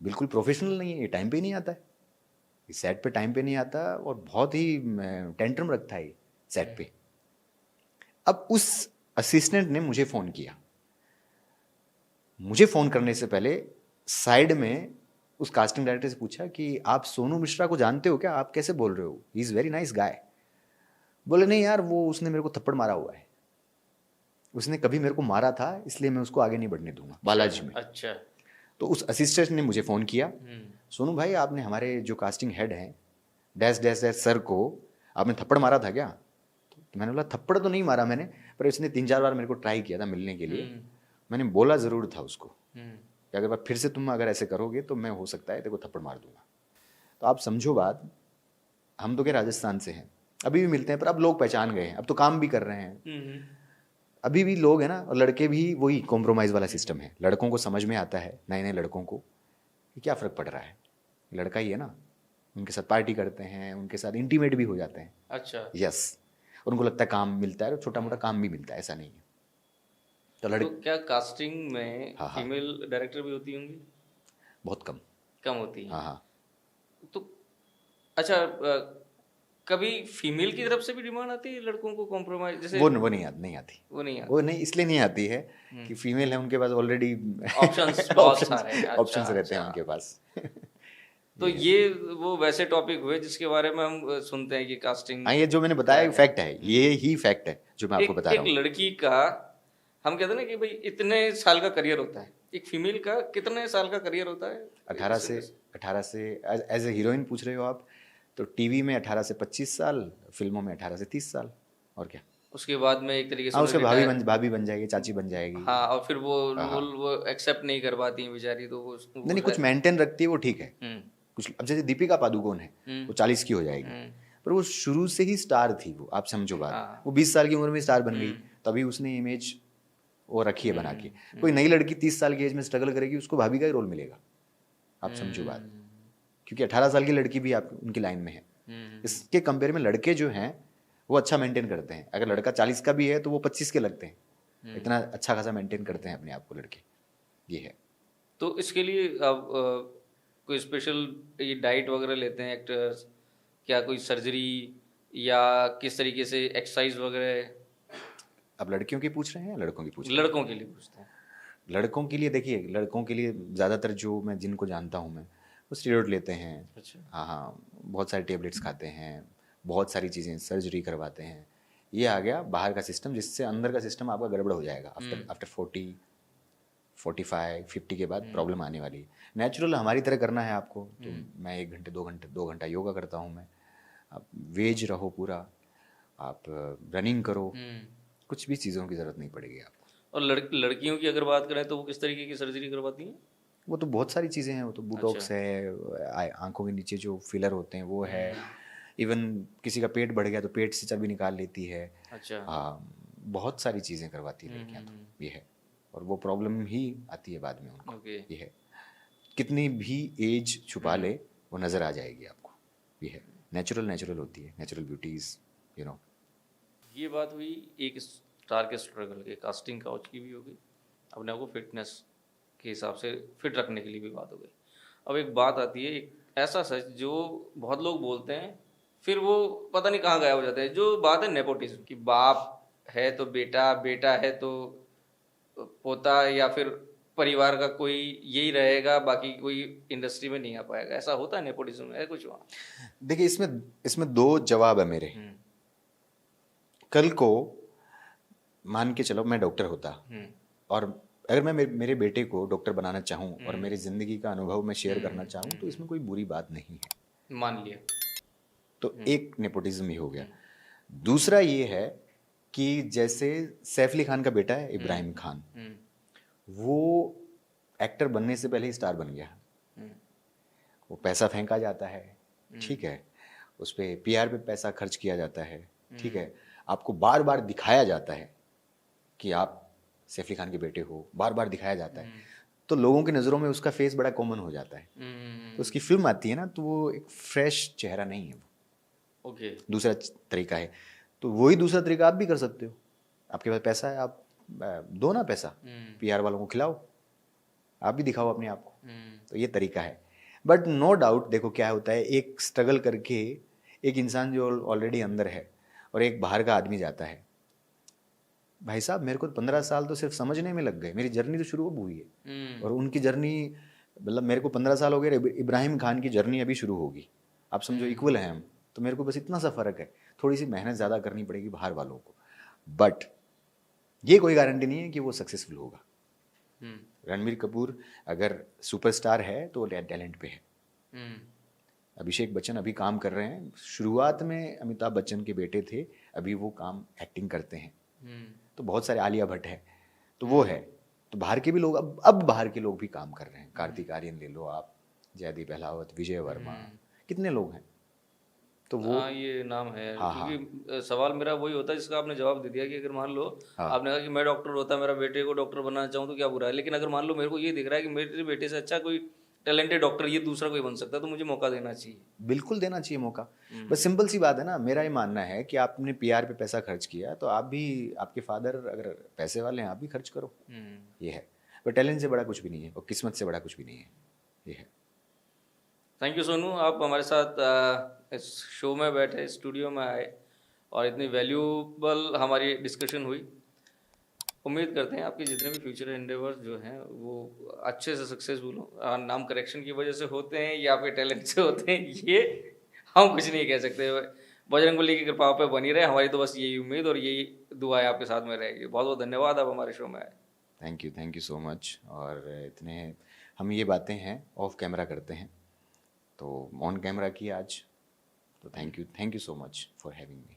बिल्कुल प्रोफेशनल नहीं है, ये टाइम पे नहीं आता है, ये सेट पे टाइम पे नहीं आता और बहुत ही टेंट्रम रखता है सेट पे। अब उस असिस्टेंट ने मुझे फ़ोन किया। मुझे फ़ोन करने से पहले साइड में उस कास्टिंग डायरेक्टर से पूछा कि आप सोनू मिश्रा को जानते हो क्या, आप कैसे बोल रहे हो, he is very nice guy. बोले नहीं यार, वो उसने मेरे को थप्पड़ मारा हुआ है, उसने कभी मेरे को मारा था, इसलिए मैं उसको आगे नहीं बढ़ने दूंगा बालाजी में। अच्छा। तो उस असिस्टेंट ने मुझे फ़ोन किया, सोनू भाई आपने हमारे जो कास्टिंग हेड हैं डैश डैश डैश सर को आपने थप्पड़ मारा था क्या? तो मैंने बोला थप्पड़ तो नहीं मारा मैंने, पर इसने 3-4 बार मेरे को ट्राई किया था मिलने के लिए। मैंने बोला ज़रूर था उसको कि अगर फिर से तुम अगर ऐसे करोगे तो मैं हो सकता है तेरे को थप्पड़ मार दूंगा। तो आप समझो बात, हम तो क्या राजस्थान से हैं, अभी भी मिलते हैं, पर अब लोग पहचान गए हैं, अब तो काम भी कर रहे हैं। अभी भी लोग हैं ना, और लड़के भी वही कॉम्प्रोमाइज़ वाला सिस्टम है। लड़कों को समझ में आता है, नए नए लड़कों को, कि क्या फ़र्क पड़ रहा है, लड़का ही है ना, उनके साथ पार्टी करते हैं, उनके साथ इंटीमेट भी हो जाते हैं। अच्छा। यस, और उनको लगता है काम मिलता है, और छोटा मोटा काम भी मिलता है, ऐसा नहीं है। तो क्या कास्टिंग में हाँ, हाँ। फीमेल डायरेक्टर भी होती होंगी? बहुत कम। कम होती है। हाँ हाँ। तो अच्छा, कभी फीमेल की तरफ से भी डिमांड आती है लड़कों को कॉम्प्रोमाइज, जैसे वो नहीं आती, नहीं आती। वो नहीं आती? वो नहीं, इसलिए नहीं आती है कि फीमेल है, उनके पास ऑलरेडी ऑप्शंस बहुत सारे हैं। ऑप्शंस अच्छा, रहते हैं अच्छा। उनके पास। तो ये वो वैसे टॉपिक हुए जिसके बारे में हम सुनते हैं कि कास्टिंग। हाँ, ये जो मैंने बताया फैक्ट है, ये ही फैक्ट है जो मैं आपको एक बता रहा एक हूँ। लड़की का, हम कहते हैं ना कि भाई इतने साल का करियर होता है, एक फीमेल का कितने साल का करियर होता है? 18 से एज ए हीरोइन पूछ रहे हो आप, तो टीवी में 18 से 25 साल, फिल्मों में 18 से 30 साल, और क्या। उसके बाद में एक तरीके से हाँ, उसके retire- भाभी बन जाएगी, चाची बन जाएगी। हाँ, और फिर वो हाँ, हाँ। रोल वो एक्सेप्ट नहीं कर पाती हैं बेचारी, तो वो नहीं नहीं, कुछ मेंटेन रखती है वो, ठीक है। हम्म, कुछ, अब जैसे दीपिका पादुकोण है, वो 40 की हो जाएगी, पर वो शुरू से ही स्टार थी, वो आप समझो बात। हाँ। वो 20 साल की उम्र में स्टार बन गई, तभी उसने इमेज वो रखी है बना के। कोई नई लड़की 30 साल की एज में स्ट्रगल करेगी, उसको भाभी का ही रोल मिलेगा, आप समझो बात। क्योंकि 18 साल की लड़की भी आप उनकी लाइन में है। इसके कंपेयर में लड़के जो हैं वो अच्छा मेंटेन करते हैं। अगर लड़का 40 का भी है तो वो 25 के लगते हैं, इतना अच्छा खासा मेंटेन करते हैं अपने आप को लड़के, ये है। तो इसके लिए अब कोई स्पेशल ये डाइट वगैरह लेते हैं एक्टर्स, क्या कोई सर्जरी या किस तरीके से एक्सरसाइज वगैरह? अब लड़कियों की पूछ रहे हैं या लड़कों की पूछ रहे हैं? लड़कों के लिए पूछते हैं। लड़कों के लिए देखिए, लड़कों के लिए ज़्यादातर जो मैं जिनको जानता हूँ मैं, वो स्टेरॉइड लेते हैं। अच्छा। हाँ हाँ, बहुत सारे टेबलेट्स खाते हैं, बहुत सारी चीज़ें, सर्जरी करवाते हैं। ये आ गया बाहर का सिस्टम, जिससे अंदर का सिस्टम आपका गड़बड़ हो जाएगा। आफ्टर आफ्टर 40 45 50 के बाद प्रॉब्लम आने वाली है। नेचुरल हमारी तरह करना है आपको, तो मैं 1 घंटे 2 घंटा योगा करता हूँ मैं। आप वेज रहो पूरा, आप रनिंग करो, कुछ भी चीज़ों की ज़रूरत नहीं पड़ेगी आपको। और लड़कियों की अगर बात करें तो वो किस तरीके की सर्जरी करवाती हैं? वो तो बहुत सारी चीज़ें हैं, वो तो अच्छा। बुटॉक्स है, आंखों के नीचे जो फिलर होते हैं वो है, इवन किसी का पेट बढ़ गया तो पेट से चर्बी निकाल लेती है। अच्छा। बहुत सारी चीज़ें करवाती है लड़कियाँ, तो ये है। और वो प्रॉब्लम ही आती है बाद में उनको, ओके। ये है। कितनी भी एज छुपा ले वो नज़र आ जाएगी आपको, ये है। नेचुरल नेचुरल होती है, नेचुरल ब्यूटीज़, यू नो। ये बात हुई एक स्टार के स्ट्रगल के, कास्टिंग काउच की भी हो गई, अपने आप को फिटनेस के हिसाब से फिट रखने के लिए भी बात हो गई। अब एक बात आती है, एक ऐसा सच जो बहुत लोग बोलते हैं फिर वो पता नहीं कहाँ गायब हो जाते हैं, जो बात है नेपोटिज्म की। बाप है तो बेटा, बेटा है तो पोता, या फिर परिवार का कोई यही रहेगा, बाकी कोई इंडस्ट्री में नहीं आ पाएगा। ऐसा होता है नेपोटिज्म में, है कुछ वहाँ? देखिए, इसमें इसमें दो जवाब है मेरे। हम्म। कल को मान के चलो मैं डॉक्टर होता, और अगर मैं मेरे बेटे को डॉक्टर बनाना चाहूँ और मेरी ज़िंदगी का अनुभव मैं शेयर करना चाहूँ, तो इसमें कोई बुरी बात नहीं है। मान लिया। तो एक नेपोटिज्म ही हो गया। दूसरा ये है कि जैसे सैफ अली खान का बेटा है इब्राहिम खान, वो एक्टर बनने से पहले ही स्टार बन गया। वो पैसा फेंका जाता है, ठीक है, उस पर पीआर पे पैसा खर्च किया जाता है, ठीक है, आपको बार बार दिखाया जाता है कि आप सैफ अली खान के बेटे हो, बार बार दिखाया जाता है, तो लोगों की नज़रों में उसका फेस बड़ा कॉमन हो जाता है। तो उसकी फिल्म आती है ना, तो वो एक फ्रेश चेहरा नहीं है वो। ओके। दूसरा तरीका है, तो वही दूसरा तरीका आप भी कर सकते हो। आपके पास पैसा है, आप दो ना पैसा, पीआर वालों को खिलाओ, आप भी दिखाओ अपने आप को। तो ये तरीका है। बट नो डाउट, देखो क्या होता है, एक स्ट्रगल करके एक इंसान जो ऑलरेडी अंदर है और एक बाहर का आदमी जाता है, भाई साहब मेरे को 15 साल तो सिर्फ समझने में लग गए, मेरी जर्नी तो शुरू हुई है, और उनकी जर्नी, मतलब मेरे को 15 साल हो गए, इब्राहिम खान की जर्नी अभी शुरू होगी। आप समझो इक्वल है हम, तो मेरे को बस इतना सा फ़र्क है, थोड़ी सी मेहनत ज़्यादा करनी पड़ेगी बाहर वालों को, बट ये कोई गारंटी नहीं है कि वो सक्सेसफुल होगा। रणबीर कपूर अगर सुपरस्टार है तो वो टैलेंट पे है। अभिषेक बच्चन अभी काम कर रहे हैं, शुरुआत में अमिताभ बच्चन के बेटे थे, अभी वो काम एक्टिंग करते हैं। तो बहुत सारे, आलिया भट्ट है, तो वो है। तो बाहर के भी लोग, अब बाहर के लोग भी काम कर रहे हैं। कार्तिक आर्यन ले लो आप, जयदीप अहलावत, विजय वर्मा, कितने लोग हैं। तो वो, हाँ, ये नाम है। हाँ, क्योंकि सवाल मेरा वही होता है जिसका आपने जवाब दे दिया कि अगर मान लो आपने कहा कि मैं डॉक्टर होता, मेरा बेटे को डॉक्टर बनाना चाहूँ तो क्या बुरा है, लेकिन अगर मान लो मेरे को ये दिख रहा है कि मेरे बेटे से अच्छा कोई टैलेंटेड डॉक्टर ये दूसरा कोई बन सकता है, तो मुझे मौका देना चाहिए। बिल्कुल देना चाहिए मौका। बस सिंपल सी बात है ना, मेरा ये मानना है कि आपने पीआर पे पैसा खर्च किया, तो आप भी, आपके फादर अगर पैसे वाले हैं, आप भी खर्च करो, ये है। पर टैलेंट से बड़ा कुछ भी नहीं है, और किस्मत से बड़ा कुछ भी नहीं है, ये है। थैंक यू सोनू, आप हमारे साथ इस शो में बैठे, स्टूडियो में आए, और इतनी वैल्यूबल हमारी डिस्कशन हुई। उम्मीद करते हैं आपके जितने भी फ्यूचर एंडेवर्स जो हैं वो अच्छे से सक्सेसफुल हो। नाम करेक्शन की वजह से होते हैं या आपके टैलेंट से होते हैं, ये हम कुछ नहीं कह सकते। बजरंगबली की कृपा पे बनी रहे, हमारी तो बस यही उम्मीद और यही दुआएं आपके साथ में रहेगी। बहुत बहुत धन्यवाद, आप हमारे शो में आए। Thank you so much. और इतने, हम ये बातें हैं ऑफ कैमरा करते हैं, तो ऑन कैमरा की आज, तो thank you so much for having me.